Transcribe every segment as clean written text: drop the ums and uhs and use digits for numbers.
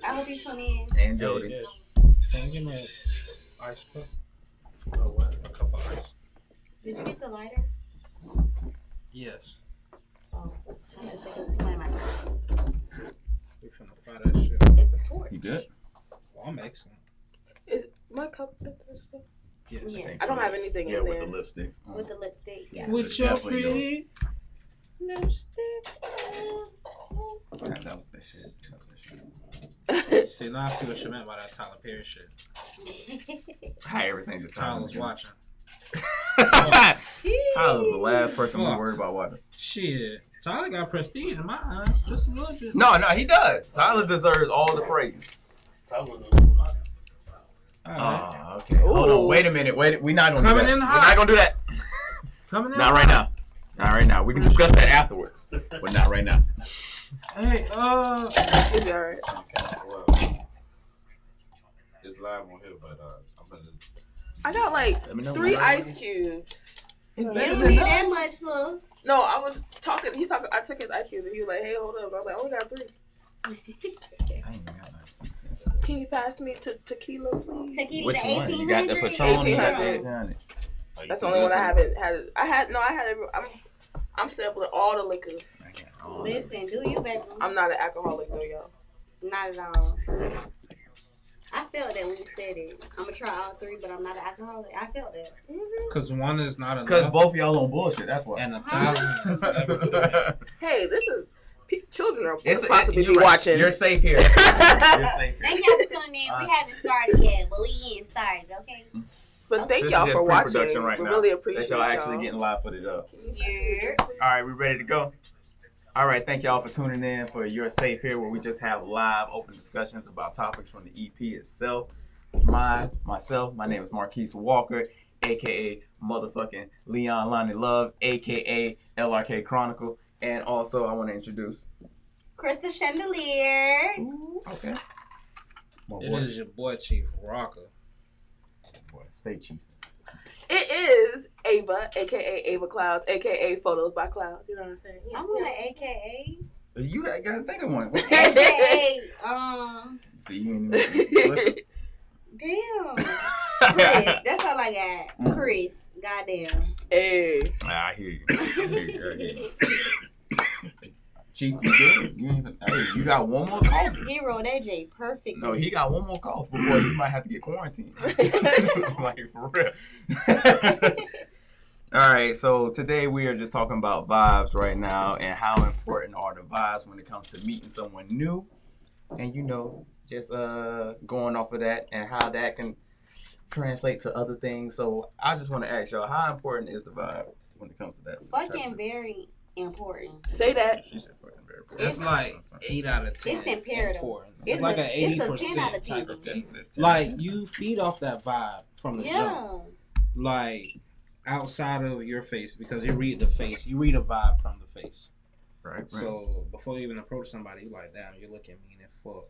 I hope you tune in. And Jody. Can you give me an ice cup? Oh, what? A cup of ice? Did you get the lighter? Yes. Oh, I'm gonna say because it's one of my cards. We finna fry that shit. It's a torch. You good? Well, I'm excellent. Is my cup thirsty? Yes. Yes. I don't have anything in with there. the lipstick. With the lipstick. Yeah. With your Definitely pretty lipstick. That was that shit. See, now I see what you meant by that Tyler Perry shit. Hi, everything just Tyler's watching. Tyler's the last person we worried about watching. Shit. Tyler got prestige in my eyes. Just a little bit. No, he does. Tyler deserves all the praise. Oh, okay. Hold on. Wait a minute. We're not gonna Coming do that. in We're hot. not gonna do that. Coming in Not right now. Not right now. We can discuss that afterwards, but not right now. Hey, It's alright. Well, it's live on here, but I'm gonna. I got like Let me know 3 when ice cubes. You don't need that much, Luz. No, I was talking. I took his ice cubes and he was like, "Hey, hold up." I was like, "I only got 3. I ain't even got none. Can you pass me to tequila, please?" Tequila Which the one? You got the 1800? Patron. 1800. That's the only one I haven't had. I had. I'm sampling all the liquors. Listen, do you, baby? I'm not an alcoholic though, y'all. Not at all. I felt that when you said it. I'm gonna try all 3, but I'm not an alcoholic. I felt that. because one is not enough. Because both of y'all on bullshit. That's why. And 1,000 is never good. Hey, this is children are It's possibly you're be right. watching. You're safe here. You're safe here. Thank y'all for tuning in. We haven't started yet, but we in started, okay? But thank This y'all is for just watching. pre-production right we now. really appreciate that y'all actually y'all. getting live footage of. Yeah. All right, we ready to go? All right, thank y'all for tuning in for You're Safe Here, where we just have live open discussions about topics from the EP itself. My name is Marquise Walker, a.k.a. motherfucking Leon Lonnie Love, a.k.a. LRK Chronicle. And also, I want to introduce... Krista Chandelier. Ooh, okay. My It boy. is your boy, Chief Rocker. Boy, stay chief. It is Ava, aka Ava Clouds, aka Photos by Clouds. You know what I'm saying? I'm on an AKA. You gotta think of one. AKA, See, you ain't even... damn. Chris. That's all I got. Chris. Goddamn. Hey. I hear you. I hear you. Chief, you good? You, ain't even, hey, you got one more cough. Hero that J perfect. No, he got one more cough before you might have to get quarantined. Like, for real. All right, so today we are just talking about vibes right now and how important are the vibes when it comes to meeting someone new. And, you know, just going off of that and how that can translate to other things. So I just want to ask y'all, how important is the vibe when it comes to that? Fucking very important. Say that. She said fucking very important. It's like 8 out of 10. It's imperative. important. It's It's like a- an it's a 80% 10 out of 10. type of thing. It's 10. Like, you feed off that vibe from the jump. Yeah. Like, outside of your face, because you read the face. You read a vibe from the face. Right. So, before you even approach somebody, you like, damn, you're looking mean and fuck.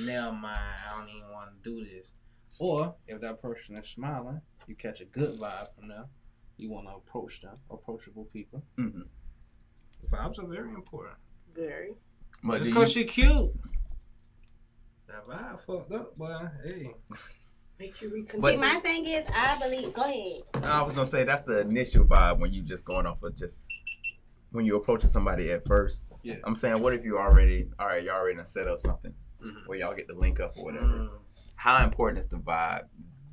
Never mind, I don't even want to do this. Or, if that person is smiling, you catch a good vibe from them. You want to approach them. Approachable people. Mm-hmm. Vibes are very important. Very. But Just do because you, she cute. That vibe fucked up, boy. Hey. Make you reconsider. But- See, my thing is, I believe. Go ahead. I was gonna say that's the initial vibe when you just going off of just when you approaching somebody at first. Yeah. I'm saying, what if you already y'all already done set up something Mhm. where y'all get the link up or whatever? Mm. How important is the vibe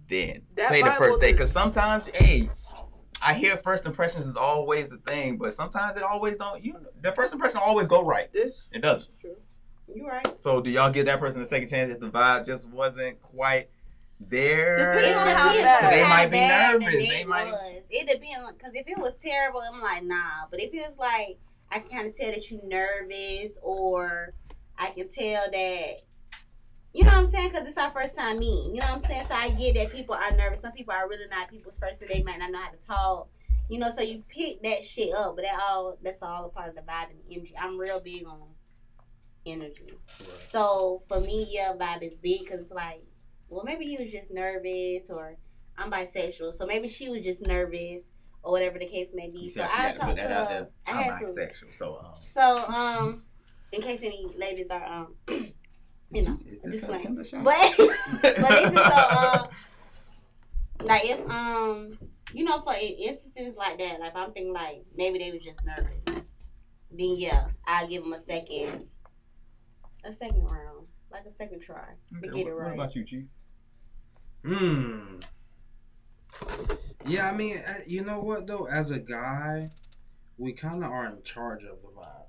then? That Say the vibe first will day, just- because sometimes, hey, I hear first impressions is always the thing, but sometimes it always don't. The first impression don't always go right. This It doesn't. is true. You right. So do y'all give that person a second chance if the vibe just wasn't quite there? Depends on how depends bad. on They how might be bad the nervous. date They might. was. It depends, because if it was terrible, I'm like, nah. But if it was like, I can kind of tell that you're nervous, or I can tell that, you know what I'm saying? Because it's our first time meeting. You know what I'm saying? So I get that people are nervous. Some people are really not people's person. They might not know how to talk. You know, so you pick that shit up. But that's all a part of the vibe and the energy. I'm real big on energy. Right. So for me, yeah, vibe is big, because it's like, well, maybe he was just nervous, or I'm bisexual, so maybe she was just nervous, or whatever the case may be. You So said she I had to put talked to that out her. there. I I'm had to. bisexual, so So in case any ladies are You know, Is a this a disclaimer. Tinder shot? But listen, so like if you know, for instances like that, like if I'm thinking like maybe they were just nervous, then yeah, I'll give them a second round, like a second try to get it right. What about you, Chief? Yeah, I mean, you know what though? As a guy, we kind of are in charge of the vibe.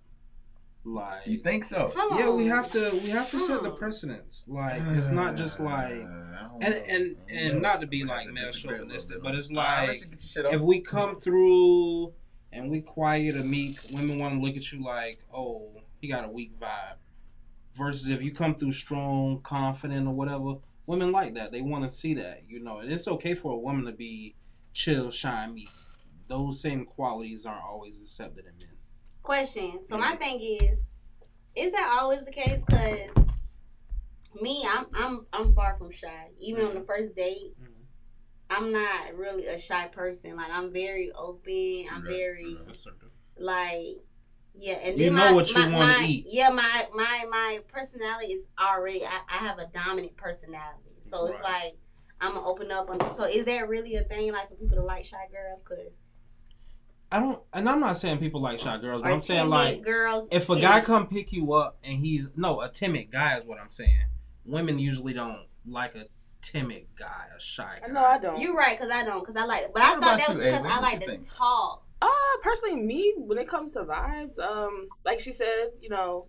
Like, You think so? Come yeah, on. we have to set the precedence. Like, it's not just like, and not to be like male chauvinistic, but it's like if we come through and we quiet or meek, women want to look at you like, oh, he got a weak vibe. Versus if you come through strong, confident, or whatever, women like that. They want to see that, you know. And it's okay for a woman to be chill, shy, meek. Those same qualities aren't always accepted in men. Question. So my thing is that always the case? Because me, I'm far from shy. Even on the first date, I'm not really a shy person. Like I'm very open. I'm very like. Yeah, and you then know what you want to eat. Yeah, my personality is already. I have a dominant personality, so it's like I'm gonna open up. So is that really a thing, like for people to like shy girls? Cause I don't, and I'm not saying people like shy girls, but or I'm saying like girls. if a guy come pick you up and he's a timid guy is what I'm saying. Women usually don't like a timid guy, a shy guy. No, I don't. You're right, cause I don't, cause I like it, but I thought that was because I like to talk. Personally, me, when it comes to vibes, like she said, you know,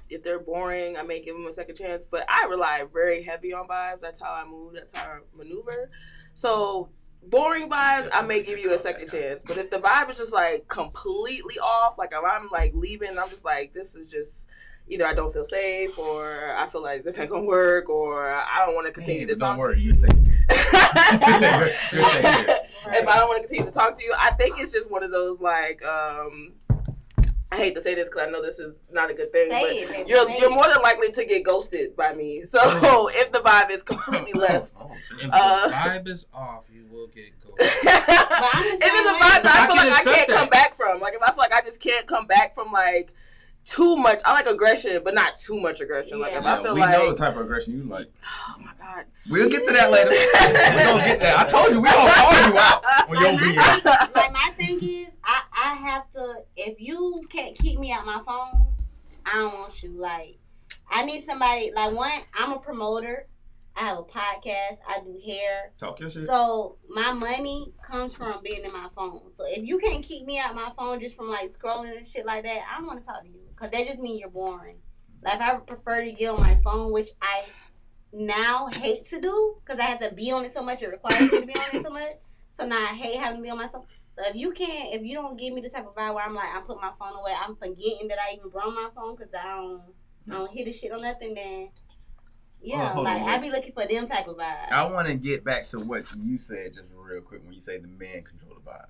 if they're boring, I may give them a second chance. But I rely very heavy on vibes. That's how I move. That's how I maneuver. So boring vibes, I may give you a second chance. But if the vibe is just like completely off, like if I'm like leaving, I'm just like, this is just either I don't feel safe, or I feel like this ain't gonna work, or I don't want to continue to talk. Don't worry, you're safe. You're safe. If I don't want to continue to talk to you, I think it's just one of those like I hate to say this because I know this is not a good thing, but you're more than likely to get ghosted by me. So if the vibe is completely left, if the vibe is off, you will get ghosted. But I'm the if it's a vibe that I feel like I can't come back from, like if I feel like I just can't come back from like too much, I like aggression, but not too much aggression. Yeah. Like if I feel we like know the type of aggression you like. Oh my god, we'll get to that later. We're gonna get that. I told you we gonna call you out when you're weird. Like my thing is, I have to. If you can't keep me out my phone, I don't want you. Like I need somebody. Like one, I'm a promoter. I have a podcast. I do hair. Talk your shit. So my money comes from being in my phone. So if you can't keep me out my phone just from like scrolling and shit like that, I don't want to talk to you because that just means you're boring. Like if I prefer to get on my phone, which I now hate to do because I have to be on it so much. It requires me to be on it so much. So now I hate having to be on my phone. So if you don't give me the type of vibe where I'm like I'm putting my phone away, I'm forgetting that I even brought my phone because I don't hear the shit on nothing. Then. Yeah, I be looking for them type of vibes. I want to get back to what you said just real quick when you say the men control the vibe.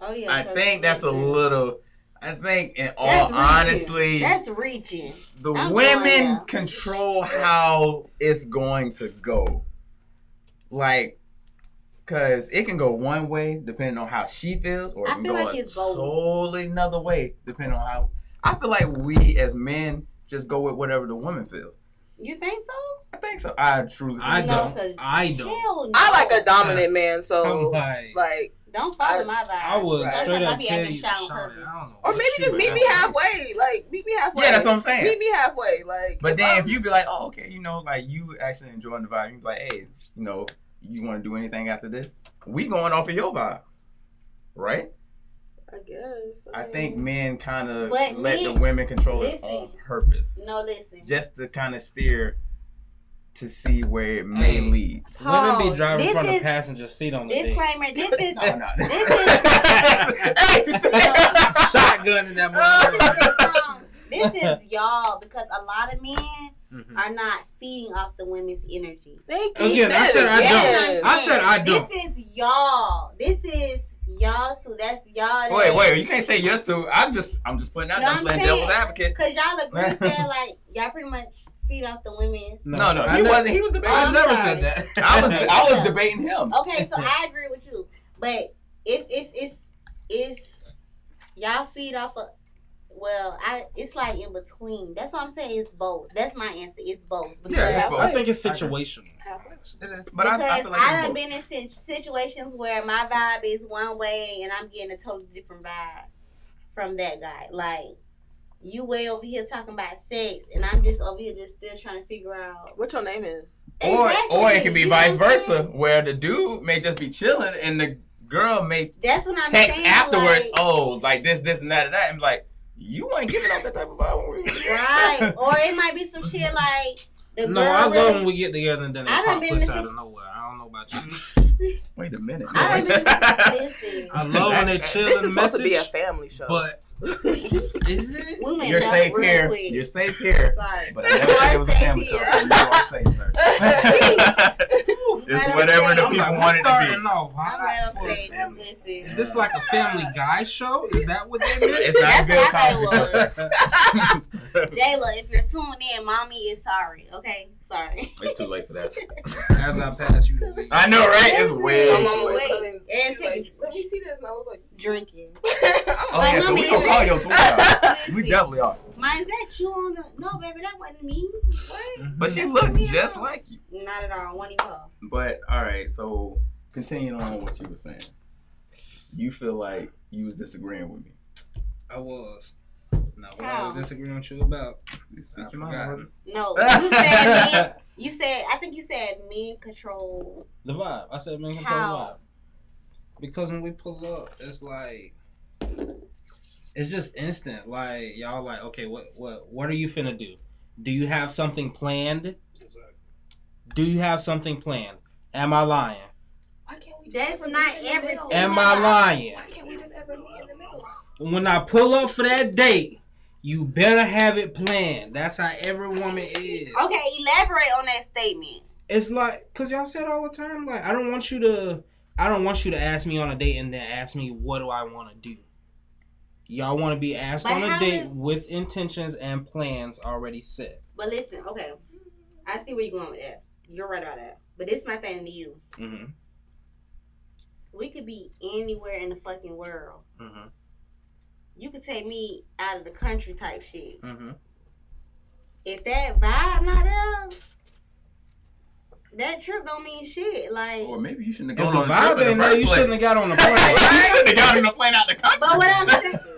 Oh yeah, I think that's a little. I think, in all honesty, that's reaching. The women control how it's going to go. Like, cause it can go one way depending on how she feels, or it can go a totally another way depending on how. I feel like we as men just go with whatever the woman feels. You think so? I think so. I truly think so. I don't. Hell no. I like a dominant man, so like don't follow my vibe. I would straight up tell you, or maybe just meet me halfway. Like meet me halfway. Yeah, that's what I'm saying. Meet me halfway. Like, but then if you be like, oh, okay, you know, like you actually enjoying the vibe, you be like, hey, you know, you want to do anything after this? We going off of your vibe, right? I guess. I think men kind of let the women control it on purpose. No, listen. Just to kind of steer to see where it may lead. Women be driving from the passenger seat on the disclaimer. Date. This is shotgun in that moment. This is y'all because a lot of men are not feeding off the women's energy. Thank you. Again, I said I don't. I said I don't. This is y'all. This is y'all too. That's y'all. Wait. You can't say yes to. I'm just putting out. I'm playing devil's advocate. Cause y'all agree saying like y'all pretty much feed off the women's. No, he wasn't. He was debating. I never said that. I was debating him. Okay, so I agree with you, but it's y'all feed off of. Well, it's like in between. That's what I'm saying. It's both. That's my answer. It's both. Yeah, it's both. I think it's situational. It is, but I feel like I it's done both. been in situations where my vibe is one way and I'm getting a totally different vibe from that guy. Like, you way over here talking about sex and I'm just over here just still trying to figure out What your name is? Or it could be You know vice what I'm versa, saying? where the dude may just be chilling and the girl may That's what I'm text saying. afterwards, like, oh, like this, and that, and be like, you ain't giving off that type of vibe. When we right. Or it might be some shit like the girl. No, I love really- when we get together and then they I done pop been in pussy a out of situ- nowhere. I don't know about you. Wait a minute. I done been in listen. I love when they chill This is and supposed to be a message, family show. but is it? We went You're left safe real here. quick. You're safe here. Sorry. But I never said it was a Safe family show. here. So you are safe, sir. It's Let 'em whatever the say. people I'm want it to starting be. off I'm hot not for a saying family. listen. Is this like a Family Guy show? Is that what they meant? It's not a That's Bill what I Cosby show. Jayla, if you're tuned in, mommy is sorry. Okay, sorry. It's too late for that. As I pass you, I know, right? It's way My too mama late. was Wait, coming. and She's like, take- let me see this, and I was like, Drinking. Oh Like, yeah, so mommy, we gonna is call it- your twin out. We definitely are. Mine, is that you on the? No, baby, that wasn't me. What? But she looked just like you. Not at all. One of her. But all right, so continuing on what you were saying, you feel like you was disagreeing with me. I was. Now, what I How? was disagreeing with you about? Speak I your forgot. mind. No, you said men. You said I think you said men control. The vibe. I said men control the How? vibe. Because when we pull up, it's like it's just instant. Like y'all like, okay, what are you finna do? Do you have something planned? Do you have something planned? Am I lying? why can't we? That's ever not meet in the every- middle? Am I lying? Why can't we just ever meet in the middle? When I pull up for that date, you better have it planned. That's how every woman is. Okay, elaborate on that statement. It's like, cause y'all said all the time, like I don't want you to ask me on a date and then ask me what do I want to do. Y'all want to be asked But on a how date is- with intentions and plans already set. But listen, okay, I see where you're going with that. You're right about that. But this is my thing to you. Mm-hmm. We could be anywhere in the fucking world. Mm-hmm. You could take me out of the country type shit. Mm-hmm. If that vibe not there, that trip don't mean shit. Like, Or maybe you shouldn't If have the gone on the trip vibe in ain't the there, first you place. shouldn't have got on the plane. You shouldn't have gotten the plane out the country.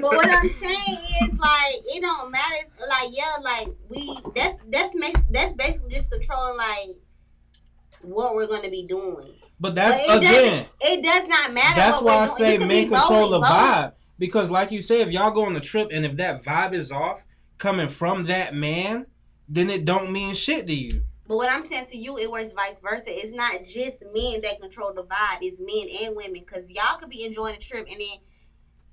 but what I'm saying is like it don't matter. Like like that's basically just controlling like what we're gonna be doing. But that's But again. it does not matter. That's what why we're I doing. say You could men be control the bowling. vibe. Because like you say, if y'all go on the trip and if that vibe is off coming from that man, then it don't mean shit to you. But what I'm saying to you, it works vice versa. It's not just men that control the vibe. It's men and women. Because y'all could be enjoying the trip and then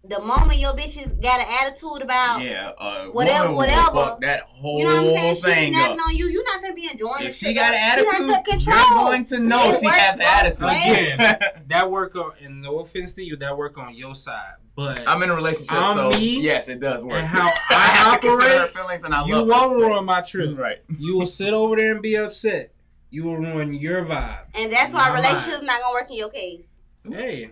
the moment your bitches got an attitude about Yeah, whatever, woman will whatever. fuck that whole you know what I'm saying? She's thing snapping up. on you. You're not gonna be enjoying the If trip. she got an She done attitude, took you're control. going to know It she works has an both attitude. ways. Again, that work on, and no offense to you, that work on your side. But I'm in a relationship, I'm so me, yes, it does work. and how I have I to consider her operate, feelings, and I you love won't her. ruin my trip. Right. You will sit over there and be upset. You will ruin your vibe. And that's why Not relationships mine. not gonna work in your case. Hey.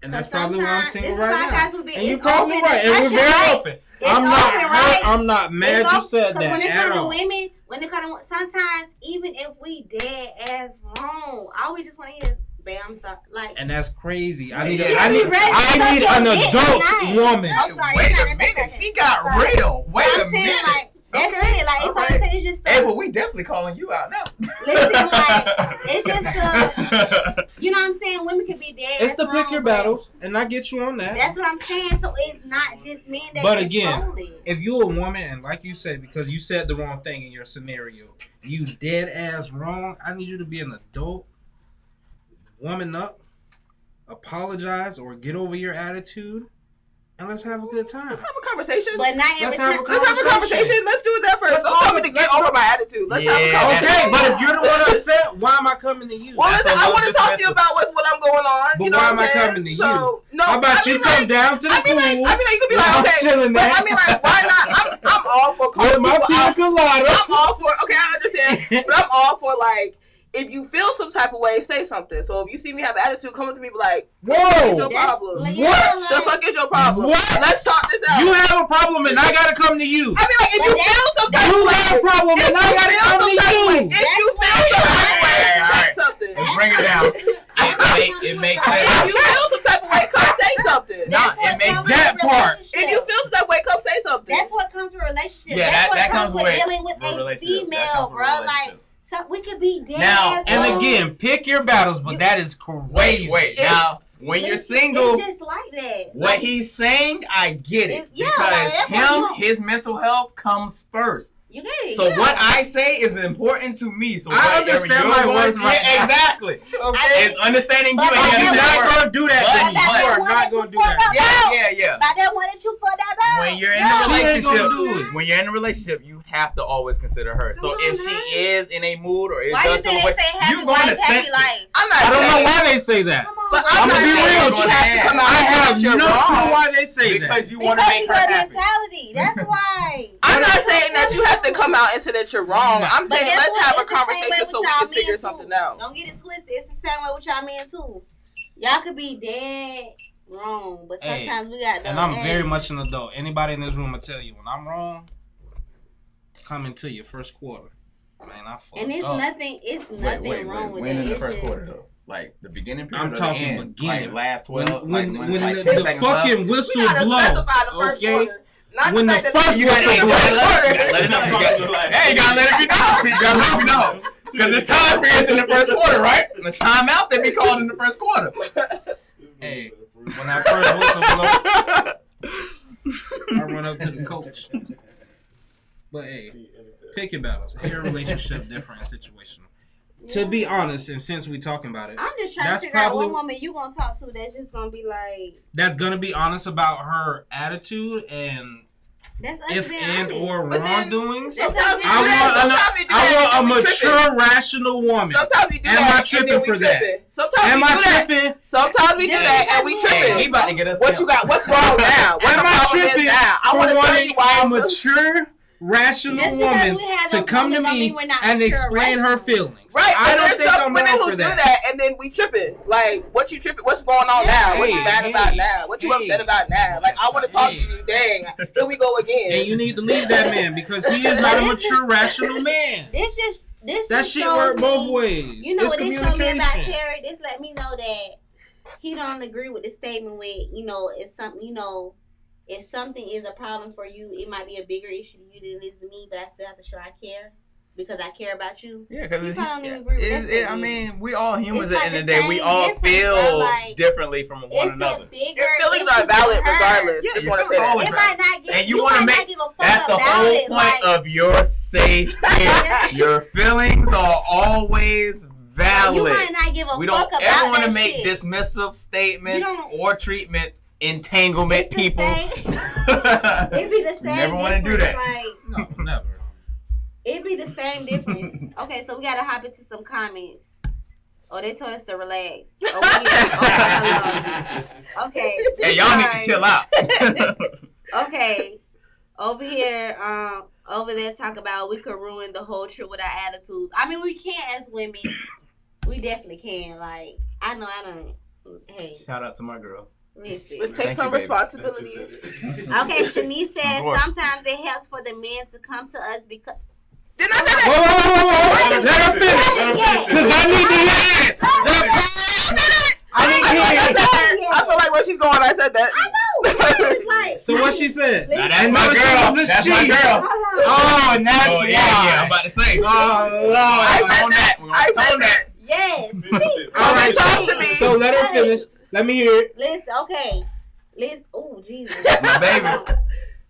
And that's 'Cause probably why I'm sometimes single this right podcast now. would be- And you're it's probably open right. And we're discussion, very right? open. It's I'm not open, hurt. right? I'm not mad you said Because when that it at comes to all. women, when it comes to sometimes even if we dead ass wrong, all we just want to hear, babe, I'm sorry. Like, And that's crazy. I need, She I need, be ready to I suck need your an dick adult tonight. woman. I'm sorry, Wait it's not a that minute. second. She got Sorry. real. Wait I'm a saying, minute. like, that's Okay. it. Like, it's Okay. all it takes just Hey, to, but we definitely calling you out now. listen, like, it's just you know what I'm saying? Women can be dead. It's to ass pick wrong, your but battles, and I get you on that. That's what I'm saying. So it's not just men that But again, control it. if you a woman, and like you said, because you said the wrong thing in your scenario, you dead ass wrong. I need you to be an adult, woman up, apologize, or get over your attitude, and let's have a good time. Let's have a conversation. But not every Let's have a time. Let's have a conversation. Let's do that first. Let's Don't tell me to talk- get let's over talk- my attitude. Let's have a Yeah. conversation. Okay, but if you're the one upset, why am I coming to you? Well, That's listen, a I little want to talk to you dismissive. about what I'm going on. But you know why what am I I'm saying? coming to you? So, no, How about I you mean, come like, down to the I mean, pool? like, you could be while like, I'm okay, chilling but there. I mean, like, why not? I'm all for with calling my people pina out. colada. I'm all for. Okay, I understand, but I'm all for like if you feel some type of way, say something. So if you see me have attitude, come up to me, be like, "What is your problem? Like, What the fuck is your problem? What? Let's talk this out." You have a problem and I gotta come to you. I mean, like, if you feel some type You of way, got a problem and I gotta come to you. if you feel some type of way, say something. Let's bring it down. It makes sense. If you feel some type of way, come say something. That's it what makes comes with that a part. relationship. If you feel some type of way, come say something. That's what comes with a relationship. Yeah, That's that what comes comes with with dealing with a a relationship. That female, comes with a bro. Like, relationship. so we could be dead Now, ass And wrong. again, pick your battles, but that is crazy. Wait. Now, when you're It's single, just like that. what Like, he's saying, I get it. Yeah, Because like, that's what his mental health comes first. you get it. So yeah. what I say is important to me. So I whatever understand you're my going words through- right now. Exactly. Okay. It's understanding you But and I You're get understanding not her. gonna do that But- to me. But You I are wanted not to gonna do fuck that. up. Yeah. By that one that you fuck that out. When you're in Yeah. a She ain't relationship, gonna do it. when you're in a relationship, you have to always consider her. So Come if on, she man. is in a mood or it Why you does say feel they away, say happy you're going to wife, happy sense it. life? I'm not I don't know saying, why they say that. Come on, but bro. I'm I'ma not be saying real, you have to come out I and have say that no you're clue wrong. why they say Because that. you want to Because make of her your happy. mentality. That's why. I'm not saying that you have to come out and say that you're wrong. I'm But saying guess let's what? have a It's the same way conversation with so we y'all can figure men, something too. out. Don't get it twisted. It's the same way with y'all men too. Y'all could be dead wrong, but Hey, sometimes we got. And I'm very much an adult. Anybody in this room will tell you when I'm wrong, coming to your first quarter. Man, I fucked And it's up. nothing. It's nothing wrong with When that. in the It's first just- quarter though? Like the beginning period I'm or talking the end? beginning. Like last 12, When like the 10 seconds left? fucking We whistle gotta blow, specify the first okay? quarter. Not When the fact that first You gotta, whistle you gotta blow. let it know. Hey, you gotta let it be known. You gotta let it be known. Because it's time periods in the first quarter, right? And it's timeouts that be called in the first quarter. Hey, when that first whistle blow, I run up to the coach. But hey, pick your battles. Every relationship different and situational. To be honest, and since we talking about it, I'm just trying That's to figure out probably- what woman you gonna talk to that's just gonna be like, that's gonna be honest about her attitude and that's us if being and honest. or But then- wrongdoings. That's us Sometimes being you do that, honest. sometimes you do I that, want a and we tripping. mature, rational woman. Sometimes we do Am that, I and tripping then we for that? tripping. Sometimes Am we I do that. tripping? Sometimes we do Just that, because and we we tripping. Hey, he about to get us What you got? What's wrong now? What Am the I problem is tripping now? I for want to tell wanting you why. a mature, rational Just because woman we have to those come to moments don't me mean we're not and mature, explain her rational. feelings? Right, I but don't there's think some I'm women wrong who for do that. that, and then we tripping. Like, what you tripping? What's going on now? What you Hey, mad about now? What you hey. upset about now? Like, I want to talk to you. Dang, here we go again. And you need to leave that man because he is not a mature, rational man. This That just shit shows work both me- ways. You know It's what this showed me about communication. Terry? This let me know that he don't agree with the statement with, it's something, if something is a problem for you, it might be a bigger issue to you than it is to me, but I still have to show I care because I care about you. Yeah, because You it's, probably don't even agree with that I statement. mean, we all humans It's at the end of like the the day. We same all difference, feel bro, like, differently from one It's another. a bigger Your feelings issue are valid to her. regardless. Yeah, Just your want to say feelings that. always It might not get And you you want to might make not give a fuck that's the about whole it. point Like, of your safe space. Your feelings are always you valid. might not give a We fuck don't about ever want that to make shit. dismissive statements You don't- or treatments, entanglement It's the people. same- It'd be the same Never wanna do difference, that. Like, No, never. it'd be the same difference. Okay, so we gotta hop into some comments. Oh, they told us to relax. Oh, okay. Hey, y'all need to chill out. Okay. Over here, over there talk about we could ruin the whole trip with our attitudes. I mean, we can as women. We definitely can. Like, I know I don't. Hey, Shout out to my girl. listen. Let's take Thank some you, baby. responsibilities. Okay, Shanice says Of course. sometimes it helps for the men to come to us because. Didn't I say Whoa, that? whoa, whoa, whoa, whoa. Let her finish. Because I need to hear it. I need to hear it. I feel like where she's going, I said that. I know. It's like, So what she said? Now That's And my no, she girl. was a That's she. my girl. Hold on. Oh, and that's Oh, why. yeah, I'm about to say. Oh, Lord. I We're said on that. We're I on said that. that. Yes. All right, Talk to me. So let her finish. Let me hear it. Listen, okay. Listen. Oh, Jesus. That's my baby.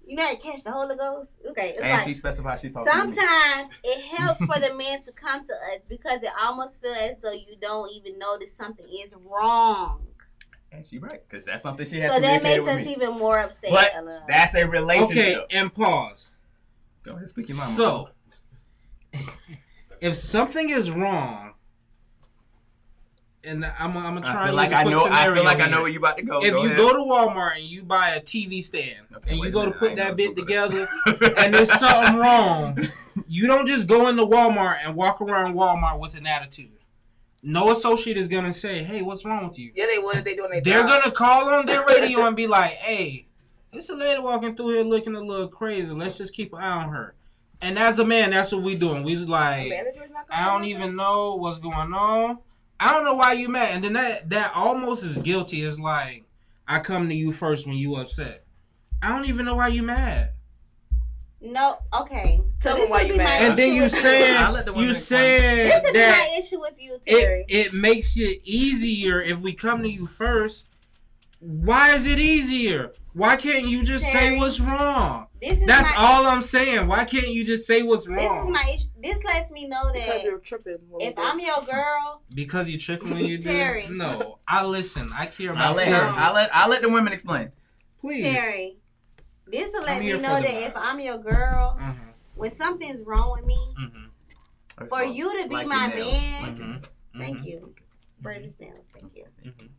You know how to catch the Holy Ghost? Okay. It's And like, she specified she's talking to me. sometimes it helps for the men to come to us because it almost feels as though you don't even notice something is wrong. And she right, because that's something she has So that communicated makes with us me. even more upset. But Alana. that's a Okay, relationship. and pause. Go ahead, speak your mind. So, if something is wrong, and I'm gonna try I and feel like use a I quick know. I scenario feel like I here. know where you about to go. If you ahead. go to Walmart and you buy a TV stand Okay, and wait you a go to minute. I put ain't that know bit this was together gonna- and there's something wrong, you don't just go into Walmart and walk around Walmart with an attitude. no associate is gonna say, "Hey, what's wrong with you?" Yeah, they would if they doing their They're job. gonna call on their radio and be like, "Hey, it's a lady walking through here looking a little crazy. Let's just keep an eye on her." And as a man, that's what we doing. We just The like, manager's not gonna I say don't nothing? even know what's going on. I don't know why you mad. And then that almost is guilty. It's like, I come to you first when you upset. I don't even know why you mad. No, okay. So Tell this me why would you be my mad. And then issue you with saying I'll let the women This that would be my issue with you, Terry. it makes it easier if we come to you first. Why is it easier? Why can't you just Terry, say what's wrong? This is That's my, all I'm saying. Why can't you just say what's This is wrong? my issue. This lets me know Because we that were tripping. when we if did. I'm your girl, Because you tripping when you do Terry. it? No, I listen. I care I'll about let feelings. I'll let the women explain. Please. Terry, this will let I'm me here know for the that if vibes. I'm your girl, Mhm, when something's wrong with me, mhm, for you to be Like my your nails. man, Like your Mhm. nails. thank mhm, you. Brave nails, thank you. mhm.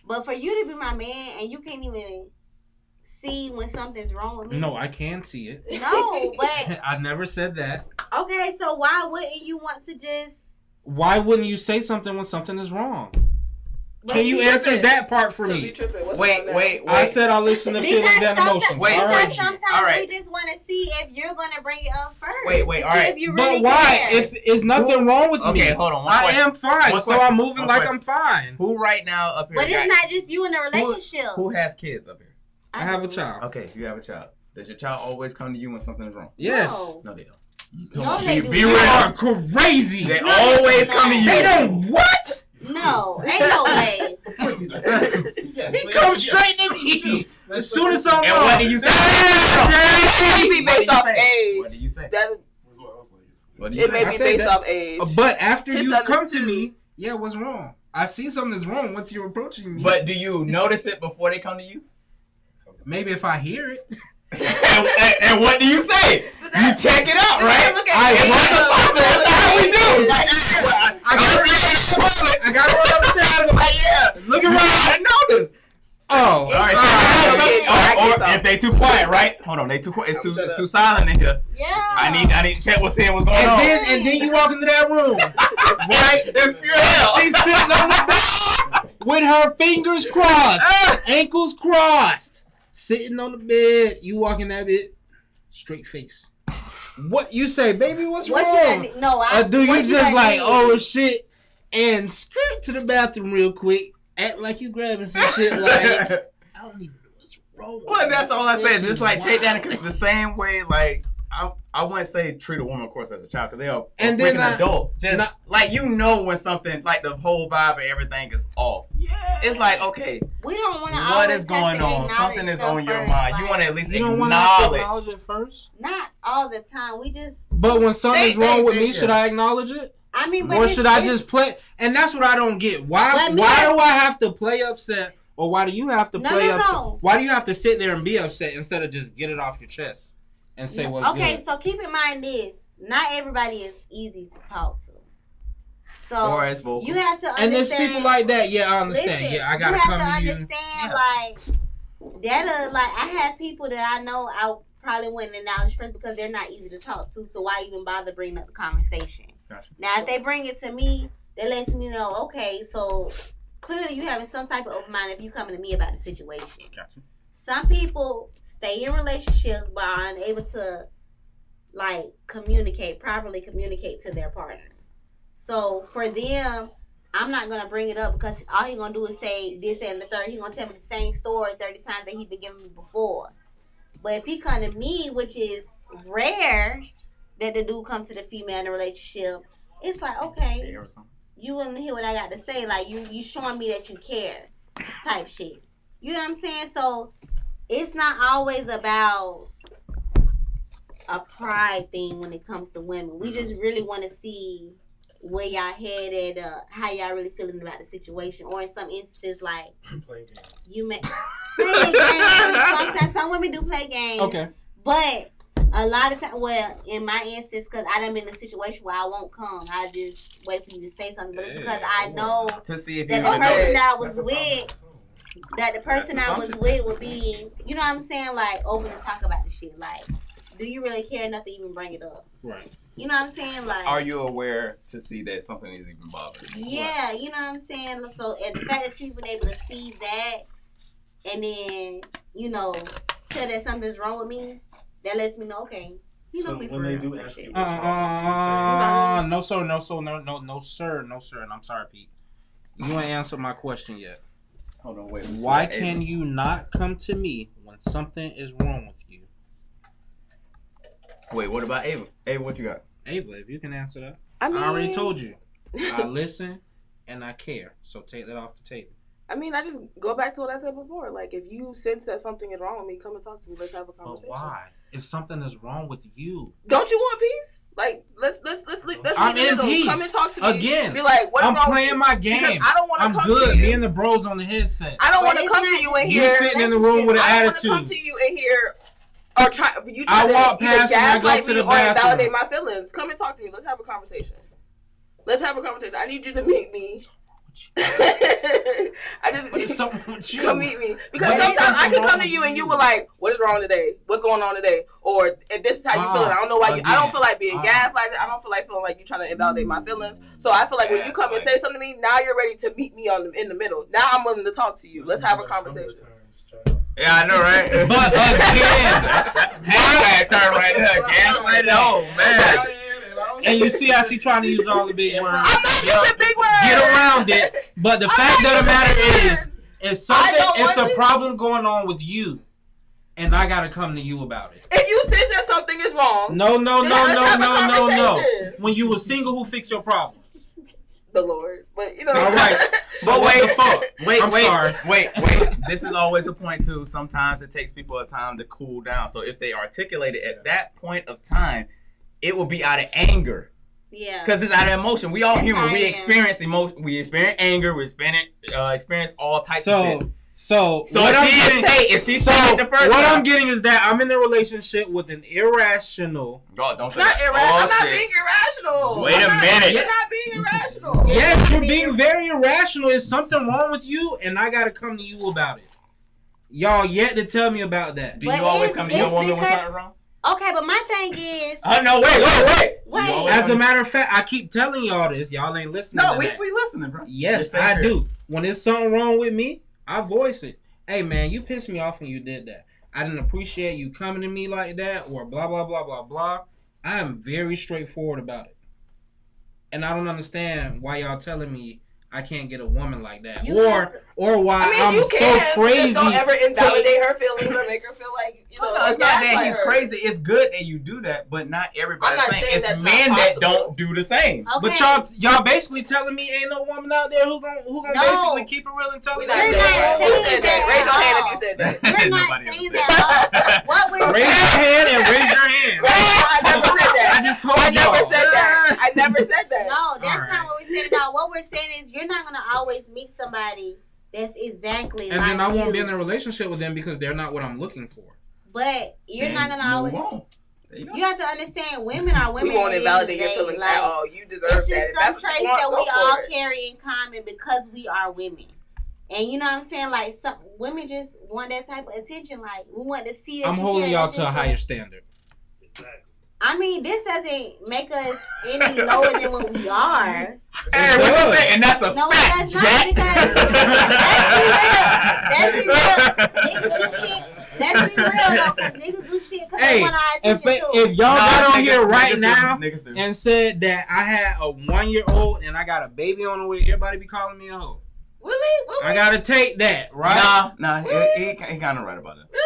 But for you to be my man and you can't even see when something's wrong with me. No, I can see it. No, but I never said that. okay, so why wouldn't you want to just? Why wouldn't you say something when something is wrong? But Can you see, answer tripping. that part for Because we me? tripping. What's Wait, wrong now? wait, I wait. said I listen to feelings Because and sometimes, emotions. Wait, I because heard you. sometimes All right. we just want to see if you're gonna bring it up first. Wait, wait, to all see right. If you But really why? care. If it's nothing wrong with me, Okay, hold on. One I question. am fine. One So I'm question. moving One like question. I'm fine. Who right now up here? But it's got- not just you in a relationship. Who has kids up here? I have a do. child. Okay, you have a child. Does your child always come to you when something's wrong? Yes. No. No, they don't. No, they do Be You real. are crazy. They No, always they come to don't. you. They don't what? No, ain't no way. He comes straight to me as soon as I'm And wrong. what do you say? It may be What do based you off say? age. What do you say? That What do you it may say? I be said based that. off age. But after His you son come is to two. me, yeah, what's wrong? I see something's wrong once you're approaching me. But do you notice it before they come to you? Maybe if I hear it. and what do you say? You check it out, right? Look at I age. What the fuck? That's how we do. Like, I got one upstairs. like, yeah. Look around. I noticed. Oh, All right, Yeah. or if they too quiet, right? Hold on, they too quiet. Shut It's up. too silent in here. Yeah. I need to check what's going on. and then you walk into that room, right? It's pure hell. She's sitting on the bed with her fingers crossed, ankles crossed, sitting on the bed. You walk in that bed, straight face. What you say, baby? What's What wrong? you done? No, Or do you what just done like, did? oh shit, and skirt to the bathroom real quick, act like you grabbing some shit like, I don't even know what's wrong. Well, that's all I said. This Just is like take that wild. in the same way, like I wouldn't say treat a woman, of course, as a child, because they are And a then freaking adult. Just like you know when something, like the whole vibe and everything is off. Yeah. It's like, okay, We don't want to. what is going on? Something is on your mind. You want to at least You don't want to acknowledge acknowledge. it first. Not all the time. We just. But when something's They- wrong with they- me, should I acknowledge it? I mean, but Or it's- should I it's- just play? And that's what I don't get. Why Let me- why do I have to play upset? Or why do you have to No, play no, upset? no. Why do you have to sit there and be upset instead of just get it off your chest and say what's Okay, good? so keep in mind this: not everybody is easy to talk to. So Or as vocal. you have to understand. And there's people like that. Yeah, I understand. Listen, Yeah, I gotta you have come to to you. understand, Yeah. like that. Like I have people that I know I probably wouldn't acknowledge first because they're not easy to talk to. So why even bother bringing up the conversation? Gotcha. Now, if they bring it to me, that lets me know. Okay, so clearly you having some type of open mind if you coming to me about the situation. Gotcha. Some people stay in relationships but are unable to like properly communicate to their partner. So for them, I'm not gonna bring it up because all he gonna do is say this and the third. He gonna tell me the same story 30 times that he been giving me before. But if he come to me, which is rare that the dude come to the female in a relationship, it's like, okay, Or something. you want to hear what I got to say. Like, you showing me that you care type shit. You know what I'm saying? So, it's not always about a pride thing when it comes to women. We just really want to see where y'all headed, how y'all really feeling about the situation. Or in some instances, like, you may play games. Sometimes some women do play games. Okay. But a lot of times, well, in my instance, because I done been in a situation where I won't come. I just wait for you to say something. But it's because I know To see if that you the gonna person notice. that I was with, that the person That's I was assumption. with would be, you know what I'm saying, like open to talk about the shit. Like, do you really care enough to even bring it up? Right. You know what I'm saying? Like, Are you aware to see that something is even bothering you? yeah, you know what I'm saying? So, and the fact that you've been able to see that and then, you know, tell that something's wrong with me, that lets me know, okay, you know So me for when they real. do type ask shit. you- No, sir, no, sir, and I'm sorry, Pete. You ain't answered my question yet. Hold on, wait. Why can you not come to me when something is wrong with you? Wait, what about Ava? Ava, what you got? Ava, if you can answer that. I mean, I already told you. I listen and I care. So take that off the table. I mean, I just go back to what I said before. Like, if you sense that something is wrong with me, come and talk to me. Let's have a But conversation. why? If something is wrong with you, Don't you want peace? Like, let's I'm meet in the in middle. peace. Come and talk to me. Again, Be like, what's I'm wrong playing with you? my game. Because I don't want to I'm come good. to you. Me and the bros on the headset. I don't But want to it's come to not you in just- You here. sitting in the room with an I don't want to come attitude. to you in here or try to I either walk past and I go gaslight to me the or invalidate bathroom. my feelings. Come and talk to me. Let's have a conversation. I need you to meet me. I just What is something with you? come meet me because What is sometimes I something can wrong come to with you and you you? were like, "What is wrong today? What's going on today?" Or if this is how you feeling. I don't know why. I don't feel like being gaslighted. I don't feel like feeling like you're trying to invalidate my feelings. So I feel like when you come and say something to me, now you're ready to meet me in the middle. Now I'm willing to talk to you. Let's have a conversation. Yeah, I know, right? But again, that's a hashtag term right there. Gaslighted. Oh, man. and you see how she trying to use all the big words. I'm not using big words. Get around it. But the I'm fact not of the matter using is, big it's something. I don't It's want a to- problem going on with you, and I gotta come to you about it. If you sense that something is wrong, No. Then let's have a conversation. When you were single, who fixed your problems? the Lord. But you know, All right. So But what wait, the fuck? Wait, I'm sorry. wait. This is always a point too. Sometimes it takes people a time to cool down. So if they articulate it at that point of time, it will be out of anger. Yeah. Because it's out of emotion. We all That's human. how We I am. experience emotion. We experience anger. We experience all types of shit. So So what if I'm she getting, didn't say, if she so said it the first what time, I'm getting is that I'm in a relationship with an irrational. God, don't it's say not that. irrational. I'm not shit. being irrational. Wait a I'm not- minute. You're not being irrational. Yes, you're being very irrational. Is something wrong with you? And I gotta come to you about it. Y'all yet to tell me about that. Do you But always it's- come to your it's woman when because- something wrong? Okay, but my thing is, Oh no! Wait! Wait. You always As a come- matter of fact, I keep telling y'all this. Y'all ain't listening no, to we that. listening, bro. Yes, Just say I fair. do. When there's something wrong with me, I voice it. Hey, man, you pissed me off when you did that. I didn't appreciate you coming to me like that, or blah, blah, blah, blah, blah. I am very straightforward about it. And I don't understand why y'all telling me I can't get a woman like that. You have to- Or why I mean, I'm you so can. crazy. Just don't ever invalidate her feelings or make her feel like, you know, No, it's not that gaslight he's her. crazy. It's good that you do that, but not everybody's I'm not saying. saying It's that's men not that possible. don't do the same. okay. But y'all basically telling me ain't no woman out there who gonna No. basically keep it real and tell me We're not You're saying not that. Who saying said that? that Raise your at hand all. if you said that. We're not Nobody ever saying said that. What we're Raise your hand and raise your hand. I never said that. I just told I y'all. never said that. I never said that. No, that's Alright. not what we're saying. No, what we're saying is you're not gonna always meet somebody that's exactly And like then I won't you. be in a relationship with them because they're not what I'm looking for. But you're Then not gonna move always. on. There you go. You have to understand, women are women. We won't at the end of the invalidate your day. feelings Like, at all. You deserve it's that. just If some that's what traits you want, that go we all for it. carry in common because we are women. And you know what I'm saying? Like, some women just want that type of attention. Like, we want to see that I'm you holding care, y'all that's to a just higher standard. I mean, this doesn't make us any lower than what we are. Hey, what you does. say? And that's a No, it fact, does not, Jack. because let's be real. Niggas do shit. Let's be real though, because niggas do shit because Hey, they want our If, attention too. if y'all got on here right niggas now do, niggas do. and said that I had a 1-year-old and I got a baby on the way, everybody be calling me a hoe. Really? Will I we? gotta take that, right? Nah, Really? he kind of right about it. Really?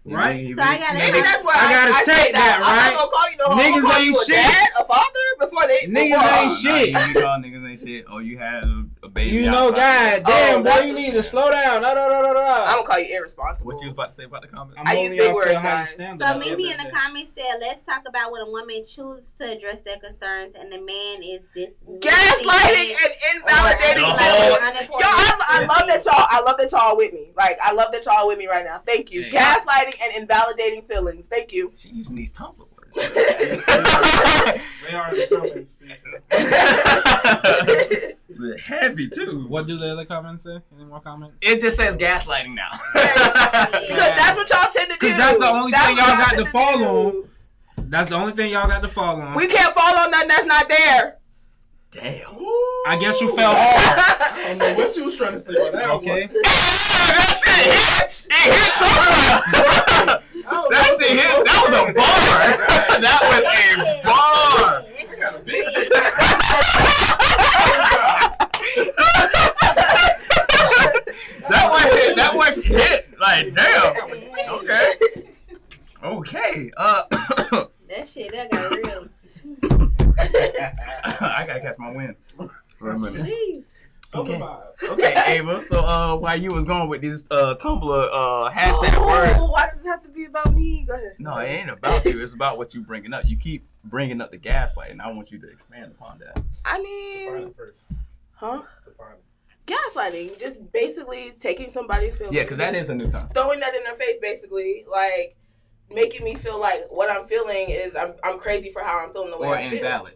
Right? So I gotta- Maybe that's where I gotta I say take that, I'm right? not gonna call you no hoe. Niggas I'm gonna call ain't you a shit. dad, a father, before they. Niggas before- ain't shit. You call niggas ain't shit. Or you had a baby. You know, outside. God damn, Oh, boy, that's you what- need to slow down. I'm gonna call you irresponsible. What you was about to say about the comment? I'm I holding use big y'all to a words, higher guys. standard. So at the Mimi end in of the day. comments said, let's talk about when a woman chooses to address their concerns and the man is Gaslighting and invalidating Oh. feelings. Yo, I love that y'all. I love that y'all with me. Like, I love that y'all with me right now. Thank you. Hey. Gaslighting and invalidating feelings. Thank you. She using these Tumblr words. They are the Heavy too. What do the other comments say? Any more comments? It just says gaslighting now. Because that's what y'all tend to do. Because that's the only thing what y'all got tend to fall do. That's the only thing y'all got to fall on. We can't fall on nothing that's not there. Damn. I guess you fell hard. I don't know what you was trying to say about that. Okay. That shit hits. It hits somewhere. That shit hit. That was a bar. That was a bar. That one hit. Like, damn. Okay. That shit, that got real. I gotta catch my wind for a minute. Jeez. Okay. Okay, Ava. So, while you was going with these Tumblr hashtag words. Why does it have to be about me? Go ahead. No, it ain't about you. It's about what you bringing up. You keep bringing up the gaslight, and I want you to expand upon that. I mean, First. huh? Gaslighting, just basically taking somebody's feelings. Yeah, because that is a new term. Throwing that in their face, basically, like making me feel like what I'm feeling is I'm crazy for how I'm feeling the way Or I feel. invalid.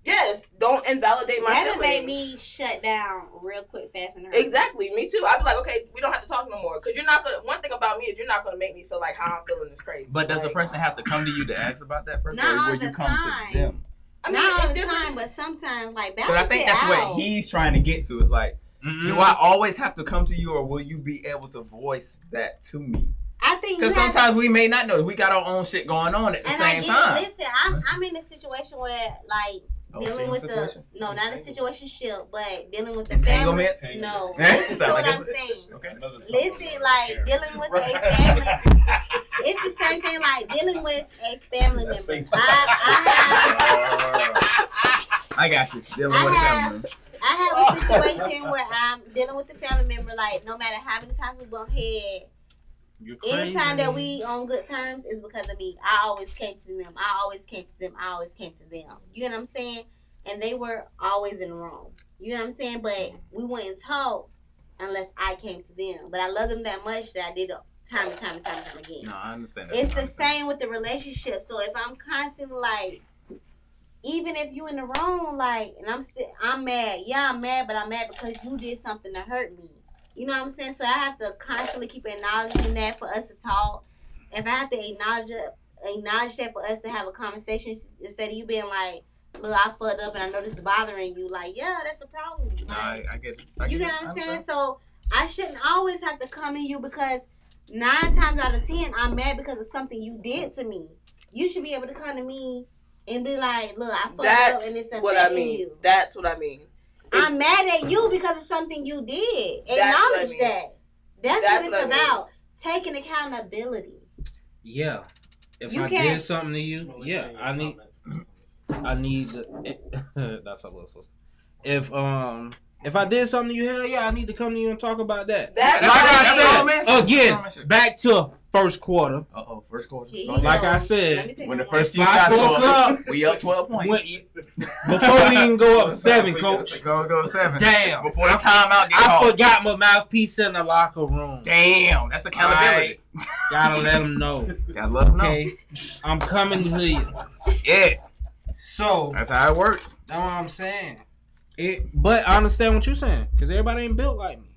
Yes, don't invalidate my That'll feelings. make me shut down real quick, fast and hard. Exactly, me too. I'd be like, okay, we don't have to talk no more, because you're not gonna. One thing about me is you're not gonna make me feel like how I'm feeling is crazy. But does the Like, person have to come to you to ask about that first, Not or all will you the come time. to them? I mean, Not all it's the different. time, but sometimes, like, Because balance I think it that's out. what he's trying to get to. Is like, Mm-mm. do I always have to come to you, or will you be able to voice that to me? I think you Because have sometimes we may not know. We got our own shit going on at the and same I get, time. Listen, I'm in a situation where, like, Oh, dealing same with situation? the not a situationship, but dealing with the family. Entanglement? No, Sound listen to like what I'm it. saying. Okay. Listen, like dealing with a family, it's the same thing. Like dealing with a family That's member. Facebook. I got you. Dealing I with a have- family member. I have a situation where I'm dealing with a family member. Like no matter how many times we bump head, You're crazy. anytime that we on good terms is because of me. I always came to them. I always came to them. I always came to them. You know what I'm saying? And they were always in the wrong. You know what I'm saying? But we wouldn't talk unless I came to them. But I love them that much that I did it time and time and time and time again. No, I understand that. It's I the understand. same with the relationship. So if I'm constantly like, even if you in the wrong, like, and I'm mad. Yeah, I'm mad, but I'm mad because you did something to hurt me. You know what I'm saying? So I have to constantly keep acknowledging that for us to talk. If I have to acknowledge that for us to have a conversation instead of you being like, look, I fucked up and I know this is bothering you. Like, yeah, that's a problem. No, Like, I get it. you get it. what I I'm saying? understand. So I shouldn't always have to come to you because 9 times out of 10, I'm mad because of something you did to me. You should be able to come to me and be like, look, I fucked up That's and it's affecting what I mean. you. That's what I mean. I'm mad at you because of something you did. That's what I Acknowledge mean. that. That's That's what what I it's mean. about. Taking accountability. Yeah. If You I can't- did something to you, yeah, I need the, that's a little sister. If I did something to you, hell yeah, I need to come to you and talk about that. That's Like what I I said, mean. again, back to first quarter. Uh-oh, first quarter. Here Go you ahead. Like I go. said, Let me take When the a first look. few shots fuck go up, up, we up 12 points. before we even go up 7, coach. Go 7. Damn. Before the timeout get I called. forgot my mouthpiece in the locker room. Damn, that's accountability. Gotta let them know. Gotta let them know. Okay, I'm coming to you. Yeah, So that's how it works. that's what I'm saying. But I understand what you're saying, because everybody ain't built like me.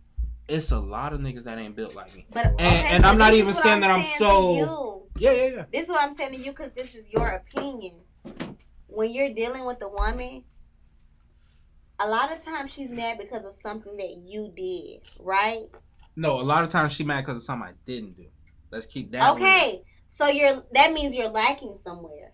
It's a lot of niggas that ain't built like me. But, And I'm so not this even is what saying that I'm saying to so- you. Yeah. This is what I'm saying to you because this is your opinion. When you're dealing with a woman, a lot of times she's mad because of something that you did, right? No, a lot of times she mad because of something I didn't do. Let's keep that. Okay, so that means you're lacking somewhere,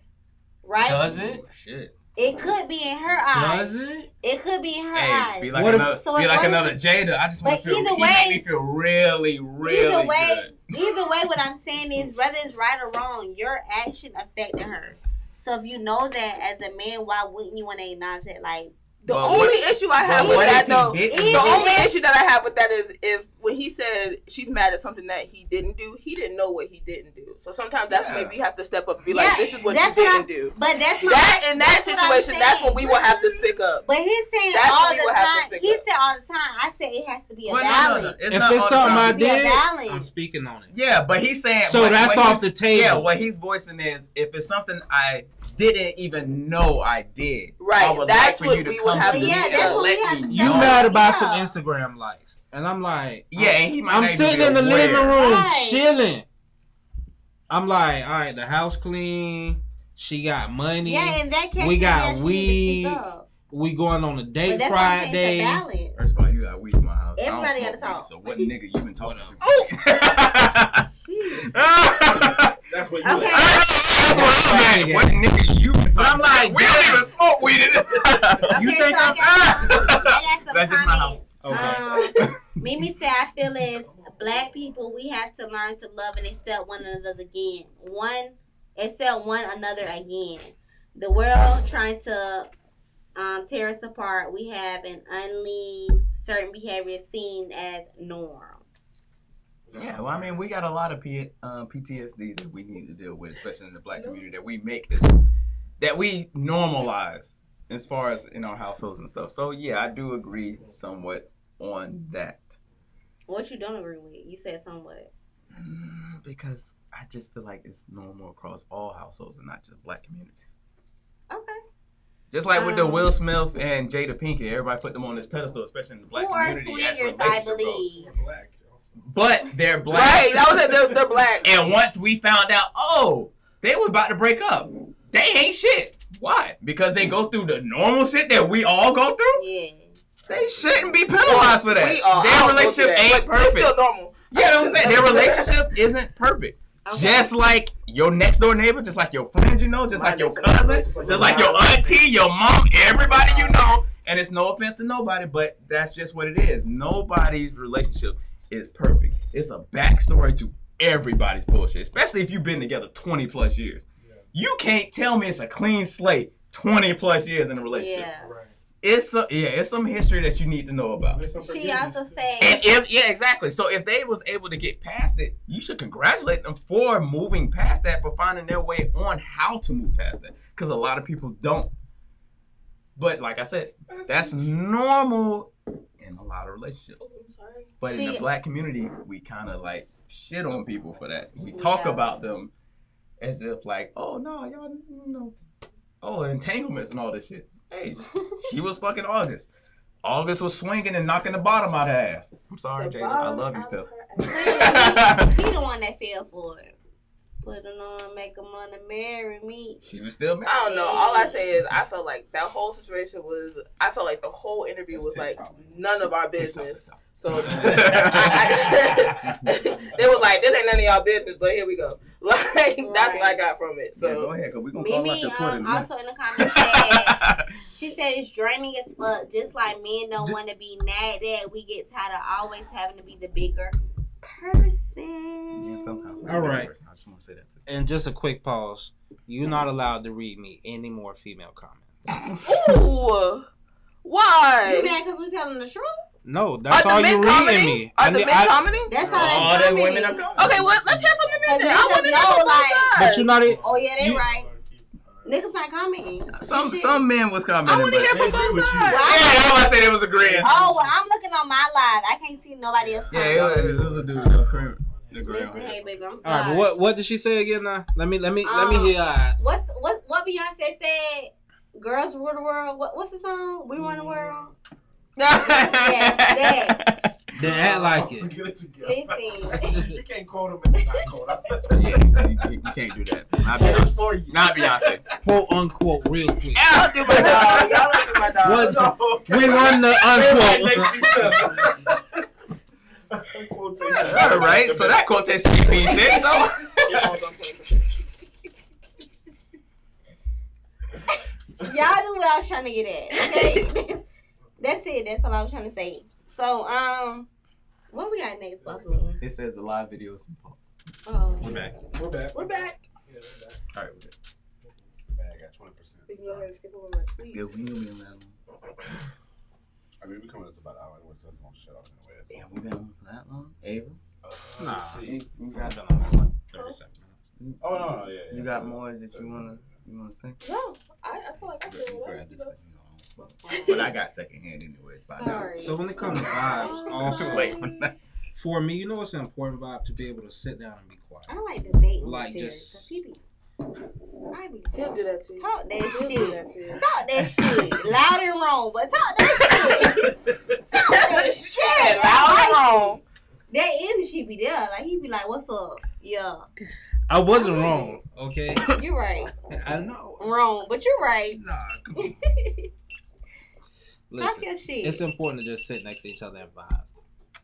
right? Does it? Oh, shit. It could be in her eyes. Does it? It could be in her Hey, eyes. be like What if- another, So be what like is another it- Jada. I just want But to feel. either He way- made me feel really, really either way, good. what I'm saying is, whether it's right or wrong, your action affected her. So if you know that as a man, why wouldn't you want to acknowledge that? Like, The But only what- issue I have but with what that if he though, didn't the do only it? issue that I have with that is if when he said she's mad at something that he didn't do, he didn't know what he didn't do. So sometimes that's Yeah. when we have to step up and be Yeah, like, "This is what you that's what didn't I'm- do." but that's my That in that that's what I'm situation, that's when saying. we will have to speak up. But he's saying That's all what we the will have to time. speak He up. said all the time. I said it has to be a Well, balance. It's If not it's all the something time. I Be a did, balance. I'm speaking on it. Yeah, but he's saying. So what that's he's- off the table. Yeah, what he's voicing is if it's something I didn't even know I did. Right, I would that's like for what you to we would come have to to me do. and Yeah, that's what we let have me to You know. mad about Yeah. some Instagram likes, and I'm like, Yeah, and he might I'm not even sitting be in the aware. living room Right. chilling. I'm like, all right, the house clean, She got money. Yeah, in that case, We got yeah, she need to weed. speak up. We going on a But date that's what I'm saying, Friday. it's a balance. First of all, you got weed in my house. Everybody I don't gotta smoke talk. weed, so what nigga you been talking to? Jeez. That's what you Okay. That's what I'm at. What nigga you been talking But I'm like, we don't even smoke weed in this. You Okay, think so I'm I got some That's just my house. comments. Mimi said, I feel as black people, we have to learn to love and accept one another again. Accept one another again. The world trying to tear us apart. We have an only certain behavior seen as norm. Yeah, well, I mean, we got a lot of PTSD that we need to deal with, especially in the black community, that we make this, that we normalize as far as in our households and stuff. So, yeah, I do agree somewhat on that. What you don't agree with? You said somewhat. Because I just feel like it's normal across all households and not just black communities. Okay. Just like with the Will Smith and Jada Pinkett, everybody put them on this pedestal, especially in the black Who are community. as swingers, I relationship believe. We're black. But they're black. Right, that was it. They're black. And once we found out, oh, they was about to break up, they ain't shit. Why? Because they go through the normal shit that we all go through? Yeah. They shouldn't be penalized for that. We are. Their relationship ain't but it's perfect. still normal. You know what I'm saying? Their relationship isn't perfect. Okay. Just like your next door neighbor, just like your friends you know, just like your cousin, just like your auntie, your mom, everybody you know. And it's no offense to nobody, but that's just what it is. Nobody's relationship is perfect. It's a backstory to everybody's bullshit, especially if you've been together 20 plus years. You can't tell me it's a clean slate 20 plus years in a relationship. Yeah. Right. It's some history that you need to know about. There's some She forgiveness. also said, And exactly. So if they was able to get past it, you should congratulate them for moving past that, for finding their way on how to move past that. Because a lot of people don't. But like I said, that's normal in a lot of relationships. I'm sorry. But in the See- black community, we kind of like shit on people for that. We talk Yeah. about them as if like, oh no, y'all, you know, oh, entanglements and all this shit. Hey, she was fucking August. August was swinging and knocking the bottom out her ass. I'm sorry, Jada. I love you still. he the one that fell for it. Put it on, make him wanna marry me. She was still married. I don't know. All I say is I felt like that whole situation was. I felt like the whole interview was like none of our business. So they was like, "This ain't none of y'all business," but here we go. Like that's what I got from it. So yeah, go So ahead, cause we gonna call out Mimi your Twitter. tonight. also in the comments said, she said it's draining as fuck. Just like men don't want to be nagged at, we get tired of always having to be the bigger person. Yeah, sometimes. All right. I just want to say that too. And just a quick pause. You're not allowed to read me any more female comments. ooh, why? You mad because we telling the truth? No, that's Are all the you men reading commenting? me. Are the men commenting? That's all All that's them coming. women are coming. Okay, well let's hear from the men. Cause Then. I niggas want to know, know like- But you're not. Oh yeah, they You- right. Niggas not coming. Some men was commenting. I want to but- hear from They agree both with you. sides. Well, Yeah, that's why I said it was agreeing. Oh, well, I'm looking on my live. I can't see nobody else Yeah, comment. it was a dude that was agreeing. Listen, hey baby, I'm All sorry. right, but what did she say again? Now let me hear. What Beyonce said? Girls rule the world. What's the song? We run the world. Yes, They act like it. Get it together. Listen. You can't quote them and not quote them. Yeah, you can't do that. Not It's Beyonce. for you. Not Beyonce. Quote unquote real quick. Y'all do my dog. Y'all don't do my dog. What? We run the unquote. Next to each other. Quotation. All right, so that quotation means shit. So. Y'all knew what I was trying to get at. Okay, that's it. That's all I was trying to say. So, what we got next, boss man? It says the live videos. Oh, We're back. We're back. We're back. Yeah, we're back. All right, we're good. Bag got 20%. We can go ahead and skip over my Let's tweet. go. We knew we were on. I mean, we coming up to about an hour anyway, so it's gonna shut off anyway. Damn, we been on for that long? Ava? Nah. Let's see. You I got, don't know. 37 minutes. Oh no, yeah. you got more that you wanna say? No, I feel like I feel Grab it. this thing, but I got secondhand anyway. By now. sorry. So when it comes to vibes, Too also late for that. for me, you know what's an important vibe to be able to sit down and be quiet. I like debating Like, with Terry, just- 'cause he be. I be He'll do that to you. talk that He'll do shit. that to you. Talk that shit. Loud and wrong, but talk that shit. Talk that shit. Loud and wrong. That energy be there. Like he be like, "What's up?" Yeah. I wasn't wrong, okay? You're right. I know. Wrong, but you're right. Nah, come on. Talk Listen, your shit. it's important to just sit next to each other and vibe.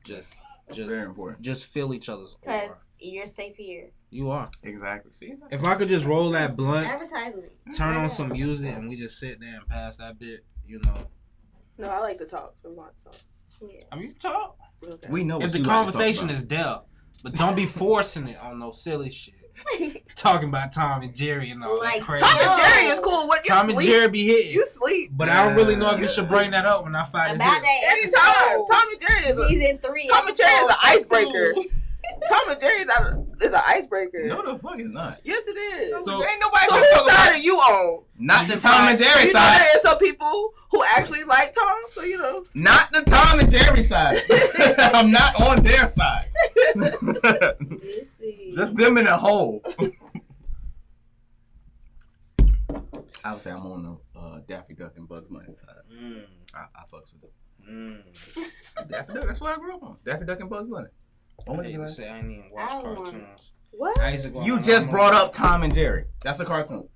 Just Very important. Just feel each other's aura. Because you're safe here. You are. Exactly. See? If I could just roll that blunt, Advertisement. turn on some music, and we just sit there and pass that bit, you know. No, I like to talk. So we want to talk. Yeah. I mean, you talk. Okay. We know what If the you like to talk conversation about. is there, but don't be forcing it on no silly shit. Talking about Tom and Jerry and all Like, that crazy. Tom Yo. and Jerry is cool. What you Tom and sleep? Jerry be hitting. You sleep. But I don't really know if you should bring that up when I find this. About that Anytime. episode, Tom and Jerry is a, season 3. Tom and Jerry is an episode icebreaker. 13. Tom and Jerry is an icebreaker. No, the fuck is not. Yes, it is. So- Ain't nobody So gonna talk whose side about are you on? not You the Tom and Jerry You know side. there are some people who actually like Tom, so you know. Not the Tom and Jerry side. I'm not on their side. Just them in a hole. I would say I'm on the Daffy Duck and Bugs Bunny side. I fucks with them. Daffy Duck, that's what I grew up on. Daffy Duck and Bugs Bunny. I What didn't you even like? say I didn't even watch I don't cartoons. What? I used to go You on just my brought mom. up Tom and Jerry. That's a cartoon.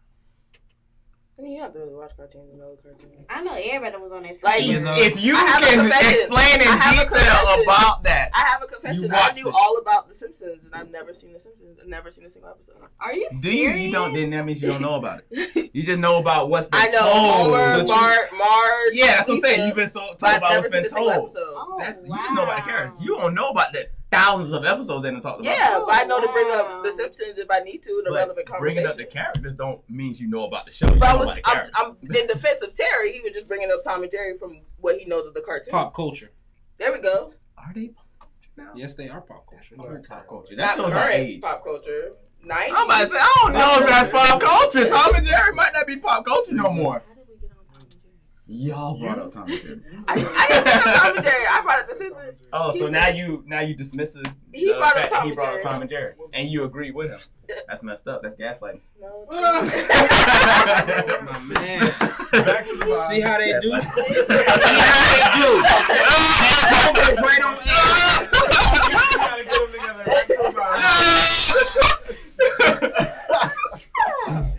I mean, you have to really watch cartoons to know cartoons. I know everybody was on that too. Like, You know- If you I have a can confession. explain in I have a detail confession. about that, I have a confession. I watched knew it. all about The Simpsons, and I've never seen The Simpsons. I've never seen a single episode. Are you do you? serious? You don't. Then that means you don't know about it. You just know about what's been I know told. Homer, but you- Marge. Yeah, that's what I'm saying. Lisa, You've been told but I've about never what's seen been a single told. episode. Oh, That's wow. you just know about the characters. You don't know about the thousands of episodes they done talked about. Yeah, Oh, but I know to bring wow. up The Simpsons if I need to in a But relevant bringing conversation. up the characters don't means you know about the show. You But know about the characters. I'm in defense of Terry. He was just bringing up Tom and Jerry from what he knows of the cartoon. Pop culture. There we go. Are they pop culture now? Yes, they are pop culture. Pop culture. Not That shows our current age. pop culture. 90s. I'm about to say I don't know if that's pop culture. Tom and Jerry might not be pop culture no more. How did we get on Tom and Jerry? Y'all brought up Tom and Jerry. I didn't bring up Tom and Jerry. I brought up The Simpsons. Oh, so He now you dismiss it. He brought up fact that Tom he and brought up Jerry. Tom and Jerry, and you agree with him. That's messed up. That's gaslighting. No. My man. Back to the vibe. See how they do? Gaslighting. See how they do? That right on You gotta get them together. Back to the vibe.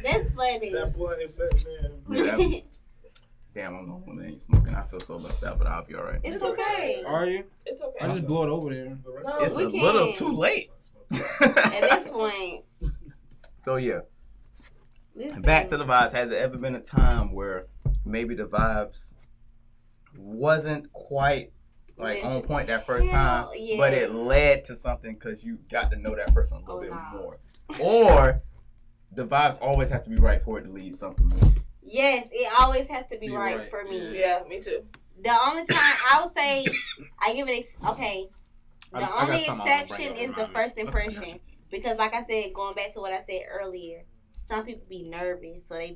That's funny. That blunt is setting in. Yeah, that- damn, I'm the one that ain't smoking. I feel so left out, but I'll be all right. It's okay. Are you? It's okay. I just blow it over there. The rest No, of It's we a can. little too late. At this point, So yeah, listen. back to the vibes. Has there ever been a time where maybe the vibes wasn't quite like on point that first time, Hell, yes. but it led to something because you got to know that person a little Oh, bit no. more, or the vibes always have to be right for it to lead something more. Yes, it always has to be Be right right, for me. Yeah, me too. The only time I would say I give it okay. The I got only something I wanna bring exception up is the around it. first impression because, like I said, going back to what I said earlier, some people be nervous, so they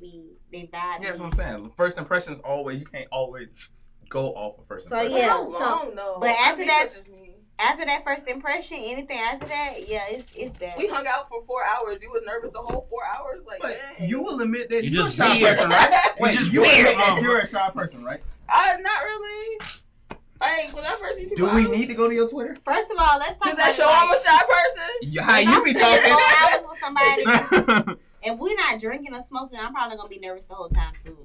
vibe. Yeah, that's what I'm saying. The first impression is always you can't always go off of first So, impression. yeah, How long though? but after I mean, that- that's just me. After that first impression, anything after that, yeah, it's that. We hung out for 4 hours. You was nervous the whole 4 hours, like But dang. you will admit that You you're a just shy weird. person, right? You Wait, just you weird, admit that mama. you're a shy person, right? Not really. Like when I first meet Do people, we need to go to your Twitter? First of all, let's talk Does that about show it, I'm a shy person? How you be If I'm spending 4 hours talking? with somebody, if we're not drinking or smoking, I'm probably gonna be nervous the whole time too.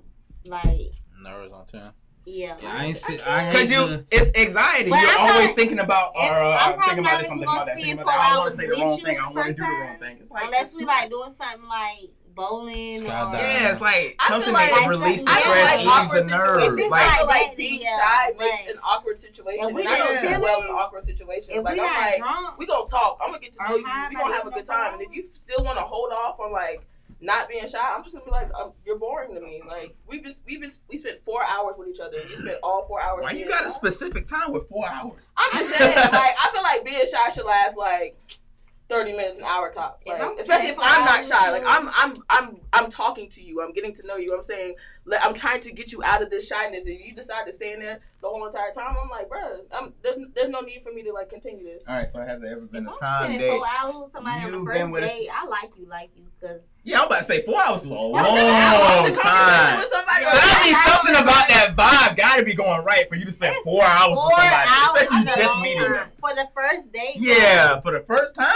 Like, Nervous on 10. yeah. Yeah, I ain't sit. can't. I ain't Because it's anxiety. But you're I'm always not- thinking about, or I'm probably thinking about not this, even something gonna about that, thinking spend about 4 that. I don't want hours to say the with wrong you thing. I don't want to first do the wrong time. thing. It's like, Unless we like doing something like bowling or Skydiving. yeah, it's like I feel something like- that release the I I feel stress, don't like ease ease awkward the nerves. situations. Like, I feel like that, being yeah, shy makes but- an awkward situation. If we And I don't not do well in chilling- awkward situations. if Like we I'm not like, drunk, we gonna talk. I'm gonna get to know Or you. high We by gonna the have a good end of the time. And if you still want to hold off on like not being shy, I'm just gonna be like, you're boring to me. Like we spent 4 hours with each other, and you spent all 4 hours. Why being you got shy? a specific time with 4 hours? I'm just saying, like I feel like being shy should last like 30 minutes, an hour tops. If Like, I'm especially if spending I'm 4 not hours shy. with Like you- I'm talking to you. I'm getting to know you. I'm saying, like, I'm trying to get you out of this shyness. If you decide to stay in there the whole entire time, I'm like, bro, there's no need for me to like continue this. All right, so has there ever if been a I'm time spending date? 4 hours with somebody on You've the been first with a- date, I like you, because Yeah, I'm about to say 4 hours is a long I've never had a conversation time. with somebody So on that the means first something date. about that vibe got to be going right for you to spend 4 hours with 4 somebody, hours especially is a just long meeting time. them. For the first date, Yeah, for the first time.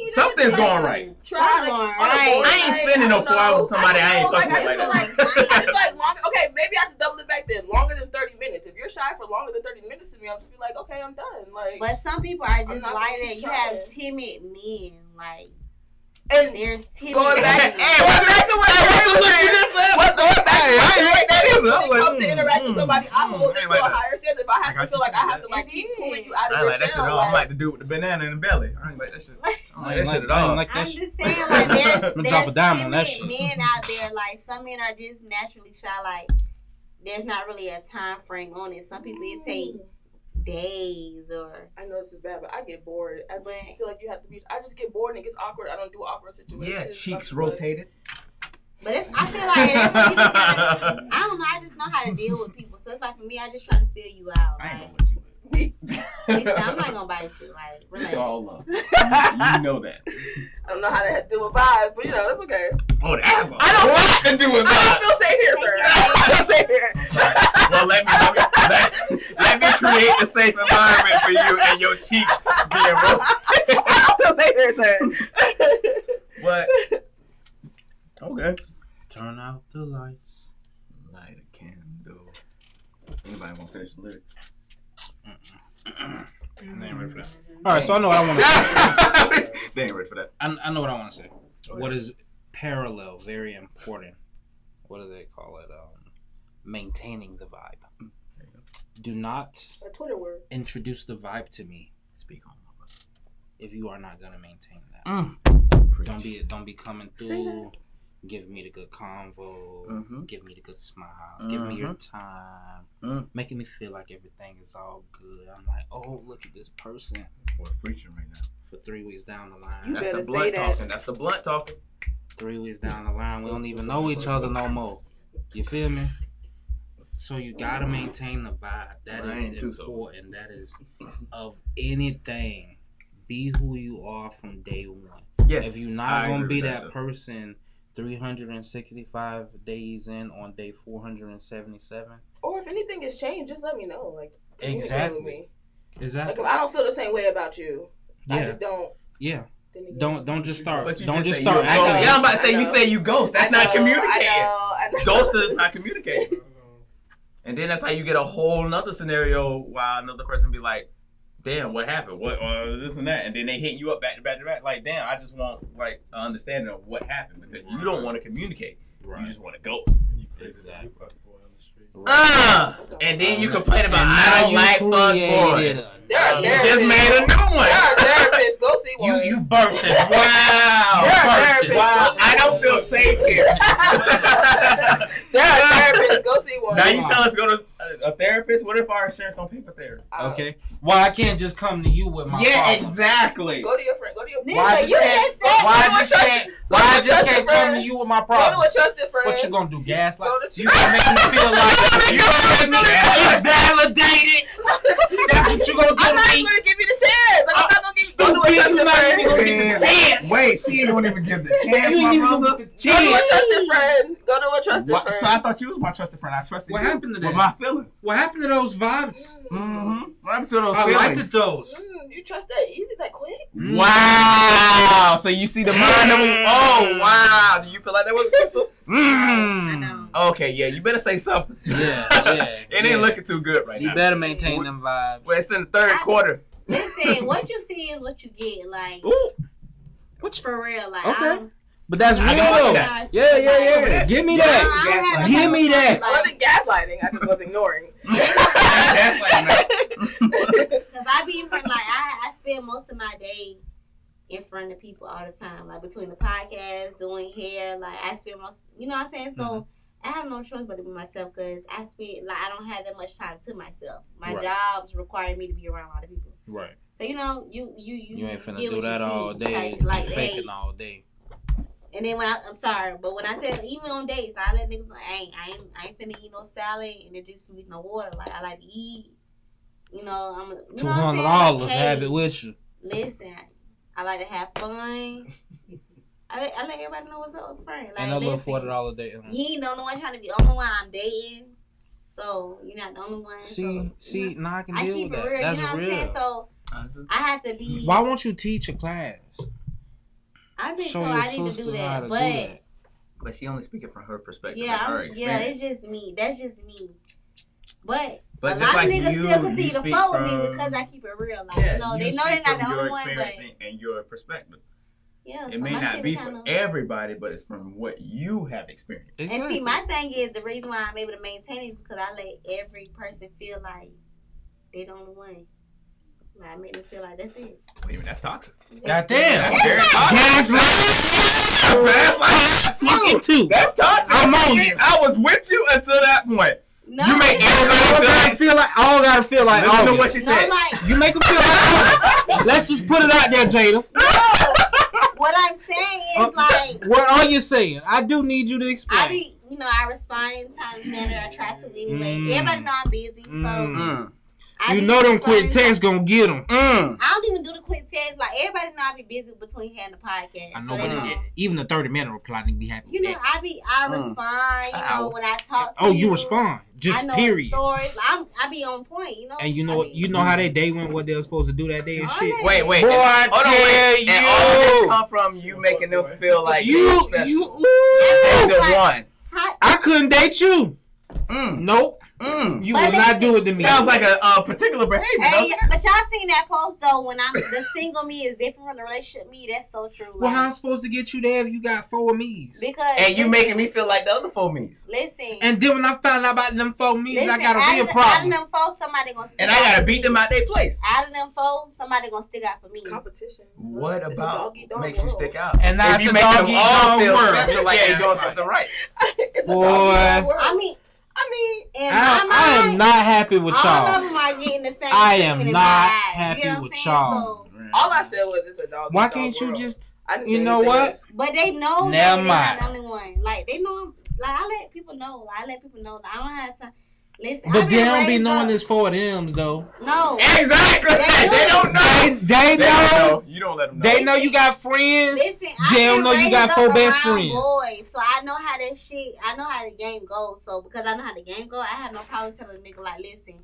you Something's going right. Try like, Something on a right. board I ain't night, spending no don't 4 hours with know. somebody I ain't don't know, fucking with I like just that. feel like I feel like longer. Okay, maybe I should double it back then. Longer than 30 minutes. If you're shy for longer than 30 minutes to me, I'll just be like, okay, I'm done. Like, But some people are I'm just not like gonna that. keep You have trying. timid men. Like, and there's timid going back, men. going back to what I just said. What going back to what I ain't like that either. when I it was comes to like, interact with somebody, I hold I it ain't to like a that. higher standard. If I have I to got feel you. like I have to like It keep is. pulling you out I of ain't your like that shit shell, at all. I'm like the dude with the banana in the belly. I ain't like that shit. I don't like that shit at all. I'm just saying, like, I'ma drop a there's dime on that timid shit. men out there. Like, some men are just naturally shy. Like, there's not really a time frame on it. Some people it take days or. I know this is bad, but I get bored. I But feel like you have to be. I just get bored and it gets awkward. I don't do awkward situations. Yeah, I'm cheeks just rotated. But it's, I feel like that's what you just gotta, I don't know. I just know how to deal with people. So it's like for me, I just try to feel you out. I ain't Like, gonna let you live. listen, I'm not gonna bite you. Like, relax. It's all love. You know that. I don't know how that has to do with vibes, but you know, it's okay. Oh, that's all. I don't- what to do with I that. don't feel safe here, sir. I don't feel safe here. Well, let me create a safe environment for you and your cheeks being rotated. I don't feel safe here, sir. What? Okay. Turn out the lights. Light a candle. Anybody want to finish the lyrics? I ain't ready for that. All right, so I know what I want to say. They ain't ready for that. I know what I want to say. Go What is parallel? Very important. What do they call it? Maintaining the vibe. There you go. Do not A Twitter word. introduce the vibe to me Speak on my if you are not gonna maintain that. brother. Don't be coming Say through. Give me the good convo. Mhm. Give me the good smiles. Give me your time. Mm. Making me feel like everything is all good. I'm like, oh, look at this person. This boy preaching right now. For 3 weeks down the line. You That's better the say blunt that. talking. That's the blunt talking. 3 weeks down the line, we don't even know each other no more. You feel me? So you gotta maintain the vibe. That I ain't is too so. important. That is of anything. Be who you are from day one. Yes. If you're not I gonna agree be with that though. person 365 days in on day 477. Or if anything has changed, just let me know. Like, communicate Exactly. with me. Exactly. Like, if I don't feel the same way about you, I Yeah. just don't. Yeah. Then again, Don't just start. But you Don't just say start you a acting. ghost. like- Yeah, I'm about to say I you know. say you ghost. That's I not know, communicating. I know. Ghosting is not communicating. And then that's how you get a whole nother scenario while another person be like, damn, what happened? What this and that? And then they hit you up back to back to back. Like, damn, I just want like an understanding of what happened because you don't want to communicate. You just want to ghost. Exactly. And then you complain about And I now don't you like fuck created boys. There are You just therapists. made a new There one. are therapists. Go see one. You burnt it. Wow. There are Burst it. therapists. Wow. I don't feel safe here. There are therapists. Go see one. Now you tell us to go to a therapist. What if our insurance don't pay for therapy? Okay. Well, I can't just come to you with my Yeah, problems. exactly. Go to your friend. Go to your. Nigga, Why I you just can't? just said Why I go to just a can't? trusted- Why I go to a just can't trusted come friend. to you with my Go to problems? a trusted friend. What you gonna do? Gaslight? Go to You gonna make me feel like you gonna make me validated? That's what you gonna do I'm not to even me? gonna give you the chance. I'm not gonna give you. Go to a Stupid, you trusted not friend. even gonna give me the chance. Wait, she ain't gonna even give the chance, You my ain't even gonna brother. get the Go to a chance. trusted friend. Go to a trusted What? friend. So I thought you was my trusted friend. I trusted What you happened to with that? my feelings. What happened to those vibes? Mm-hmm. What happened to those I feelings? liked those. You trust that easy, that quick? Wow. So you see the mind that was. Oh wow. Do you feel like that was Crystal? I know. Okay, yeah. You better say something. Yeah. It ain't looking too good right You now. better maintain them vibes. Well, it's in the third quarter. Listen, what you see is what you get. Like, Ooh. for real. Like, Okay. I don't, But that's I real don't like though. that. Yeah. Give me I that. don't have Give me that. I wasn't gaslighting. I just was ignoring. That's like, man. Because I be in front, like, I spend most of my day in front of people all the time. Like, between the podcast, doing hair, like, I spend most, you know what I'm saying? So, I have no choice but to be myself because I spend, like, I don't have that much time to myself. My Right. jobs require me to be around a lot of people. Right. So, you know, you You ain't finna get do what you that see. all day. Like, Faking hey. all day. And then I'm sorry, but when I tell, even on dates, I let niggas know, I ain't finna eat no salad and it just be no water. Like, I like to eat. You know, I'm. You know what I'm saying? $200. Like, Have hey, it with you. Listen, I like to have fun. I let everybody know what's up with friends. Like, And a little listen, $40 date. you ain't the only one trying to be the only one I'm dating. So you're not the only one. See, now I can I deal keep with it that. real. That's you know what real. I'm saying? So I have to be. Why won't you teach a class? I've been Show told your I need to sister do how that, to do but that. But she only speaking from her perspective. yeah, and her experience. it's just me. That's just me. But But a just lot of like niggas you, still continue you to speak fuck with me from- because I keep it real. Like, Yeah, you know, they you know speak they're not from the your only one, but experience and your perspective. yeah. It so may my not shit be kinda... for everybody, but it's from what you have experienced. And see, my thing is the reason why I'm able to maintain it is because I let every person feel like they the only one. Like, I make them feel like that's it. Wait a minute, that's toxic. Goddamn. That's very toxic. That's like Fucking too. That's toxic. I'm on you. I was with you until that point. No, You make it's everybody not. All gotta feel like Listen to what August. she No, said. like, You make them feel like August. Let's just put it out there, Jada. what I'm saying is like, What are you saying? I do need you to explain. I respond in a timely manner. I try to anyway. Mm. Everybody know I'm busy, so Mm. I You be know them responding quick texts gonna get them. Mm. I don't even do the quick text. Like, everybody know I be busy between here and the podcast. I know, so they but know. even the 30-minute reply, nigga be happy. You with know, that. I respond, you know, Ow. when I talk to Oh, you. you respond. Just I know period. stories. I be on point, you know. And you I know, be- how that day went, what they were supposed to do that day and All shit. that. Wait. Boy, I Hold on, tell wait. And all this you. come from you making them feel like You, they're special. you, They're ooh. the Like- one. I couldn't date you. Mm. Nope. Mm. You But will not do it to me. Sounds like a particular behavior. Hey, doesn't it? but y'all seen that post though? When I'm the single me is different from the relationship me. That's so true. Well, like, how I'm supposed to get you there if you got 4 me's? because And you listen, making me feel like the other four me's. listen. And then when I found out about them 4 me's, I listen, got a real out problem. of them four, somebody gonna stick And I out gotta for beat me. them out their place. Out of them four, somebody gonna stick out for me. Competition. What It's a about dog-eat-dog makes you world. stick out? And now If it's you a make them dog-eat-dog all feel world. special like Yeah, they're doing right. something right. It's a Boy. dog-eat-dog world. I mean, in I my am mind, not happy with all of y'all. them are getting the same. I am treatment in not my eyes. happy You know what with I'm saying? y'all. So, All I said was it's a dog. Why can't you just, I didn't you say know anything what? else. but they know Never that they're mind. not the only one. Like, they know. Like, I let people know. Like, I let people know. Like, I don't have time. Listen, But I've they been don't be raised knowing up- this 4 of them's though. No. Exactly. They They don't know. They know. You don't let them know. They know you got friends. Listen, They I've don't been know you raised got up 4 best around friends. boys, so I know how that shit. I know how the game goes. So because I know how the game go, I have no problem telling a nigga like, listen,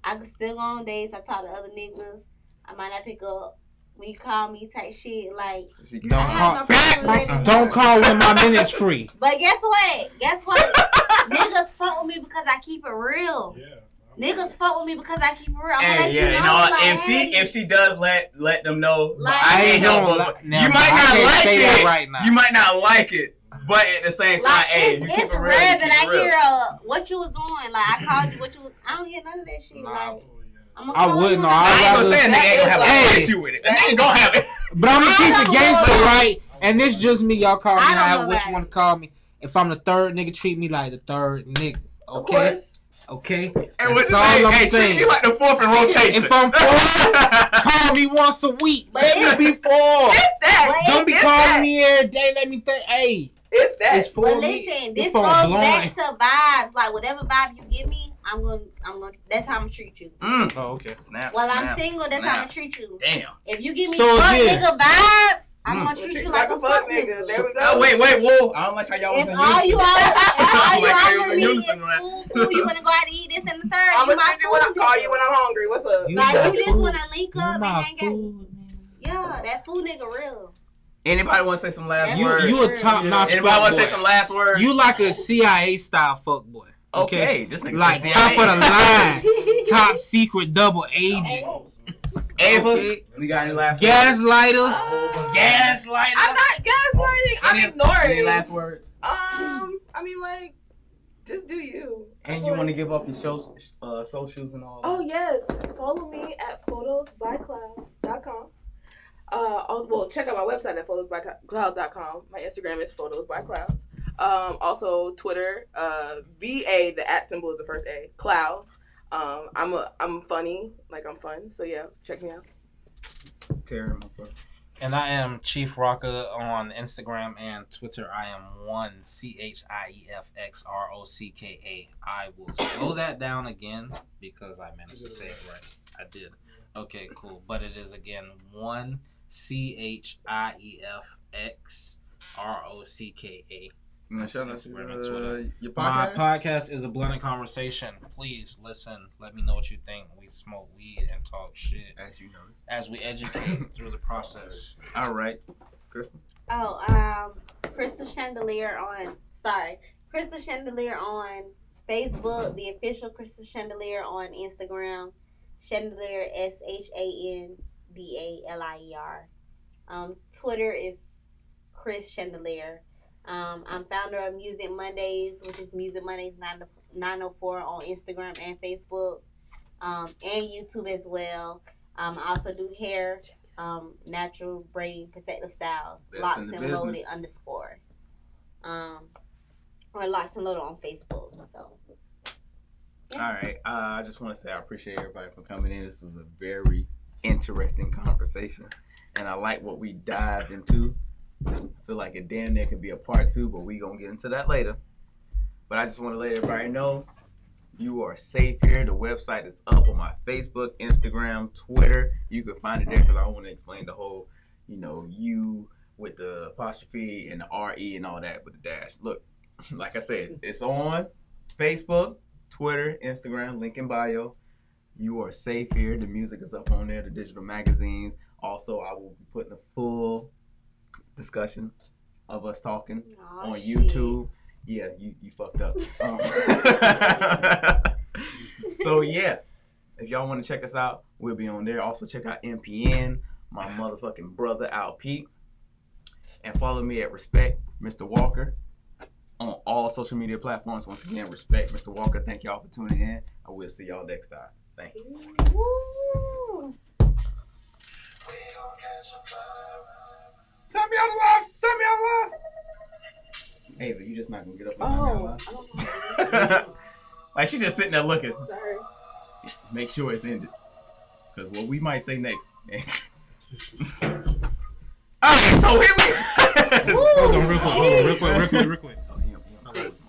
I can still go on dates. I talk to other niggas. I might not pick up when you call me type shit. Like, Don't I have no call, problem letting them don't know. call when my minute's free. But guess what? Niggas fuck with me because I keep it real. Yeah. Niggas fuck with me because I keep it real. I'm gonna Hey, let yeah, you and know. all, Like, if she does let them know, Like, I ain't gonna helpful. li- now, You might I not can't like say it. that right now. You might not like it, but at the same time, Like, hey, you keep it's it real. rare you that keep it I real. hear what you was doing. Like, I called you what you was. I don't hear none of that shit. Nah. Like, I'm I call wouldn't you know. when I ain't gonna rather- say a nigga ain't gonna have Hey. an issue with it. A nigga gonna have it. But I'm gonna keep I the don't gangster know. right. And this just me. Y'all call me I don't know how what about you want to call me. If I'm the third nigga, treat me like the third nigga. Of Okay. course. Okay. And with That's all I'm hey, saying. treat me like the fourth in rotation. If I'm fourth, call me once a week. But Let me it's- be four. It's that. But Don't be It's calling that. me every day. Let me think. Hey, It's that. it's for But me. listen, The this phone goes blowing. back to vibes. Like, whatever vibe you give me, I'm gonna. That's how I'm gonna treat you. Mm. Oh, okay. Snap. While I'm snap, single, that's how I'm snap. gonna treat you. Damn. If you give me So fuck again- nigga vibes, I'm Mm. gonna treat you like a fuck nigga. There we go. Oh wait, whoa! I don't like how y'all was If in all you unison. Like they was offer in me is unison, man. food, you wanna go out to eat this and the third. I'm you gonna my treat you when I food call nigga. you when I'm hungry. What's up? You Like, my you just food. wanna link You up and my hang out. food. Yeah, that food nigga real. Anybody want to say some last You- words? You a top notch Anybody want to say fuck some boy. last words? You like a CIA style fuck boy. okay? This nigga Like said top CIA. of the line, top secret double agent. Ava, Okay. we got any last Gaslighter. Gaslighter. I'm not gaslighting. I'm Any ignoring. last words? I mean, like, just do you. I And feel you want to like- give up your socials and all? Oh yes, follow me at photosbycloud.com. Also, well, check out my website at photosbycloud.com. My Instagram is photosbyclouds. Also Twitter, VA. The @ symbol is the first A. Clouds. I'm funny, like I'm fun. So yeah, check me out. Terry, my brother. And I am Chief Rocker on Instagram and Twitter. I am one CHIEFXROCKA. I will slow that down again because I managed to say it right. I did. Okay, cool. But it is again one CHIEFXROCKA. You want to shout out Instagram and Twitter. your My podcast? podcast is a blended conversation. Please listen. Let me know what you think. We smoke weed and talk shit As you noticed. as we educate through the process. All right, Crystal. Oh, Crystal Chandelier on Facebook, the official Crystal Chandelier on Instagram, Chandelier SHANDALIER. Twitter is Chris Chandelier. I'm founder of Music Mondays, which is Music Mondays 904 on Instagram and Facebook, and YouTube as well. I also do hair, natural braiding, protective styles, That's locks in the and business. loaded _ or locks and loaded on Facebook. So yeah. All right. I just want to say I appreciate everybody for coming in. This was a very interesting conversation, and I like what we dived into. I feel like it damn near could be a part 2, but we gonna get into that later. But I just want to let everybody know you are safe here. The website is up on my Facebook, Instagram, Twitter. You can find it there because I want to explain the whole, you with the apostrophe and the RE and all that with the dash. Look, like I said, it's on Facebook, Twitter, Instagram, link in bio. You are safe here. The music is up on there, the digital magazines. Also, I will be putting a full discussion of us talking Aw, on shit. YouTube. Yeah, you fucked up. So yeah, if y'all want to check us out, we'll be on there. Also check out MPN, my motherfucking brother Al Pete, and follow me at Respect Mr. Walker on all social media platforms. Once again, Respect Mr. Walker. Thank y'all for tuning in. I will see y'all next time. Thank you. Woo! Tell me out alive. Tell me out alive. Hey, but you just not gonna get up and tell me out Oh, alive. I don't know. Like she just sitting there looking. Sorry. Make sure it's ended. Because what we might say next. Alright, so here we Hold on, real quick.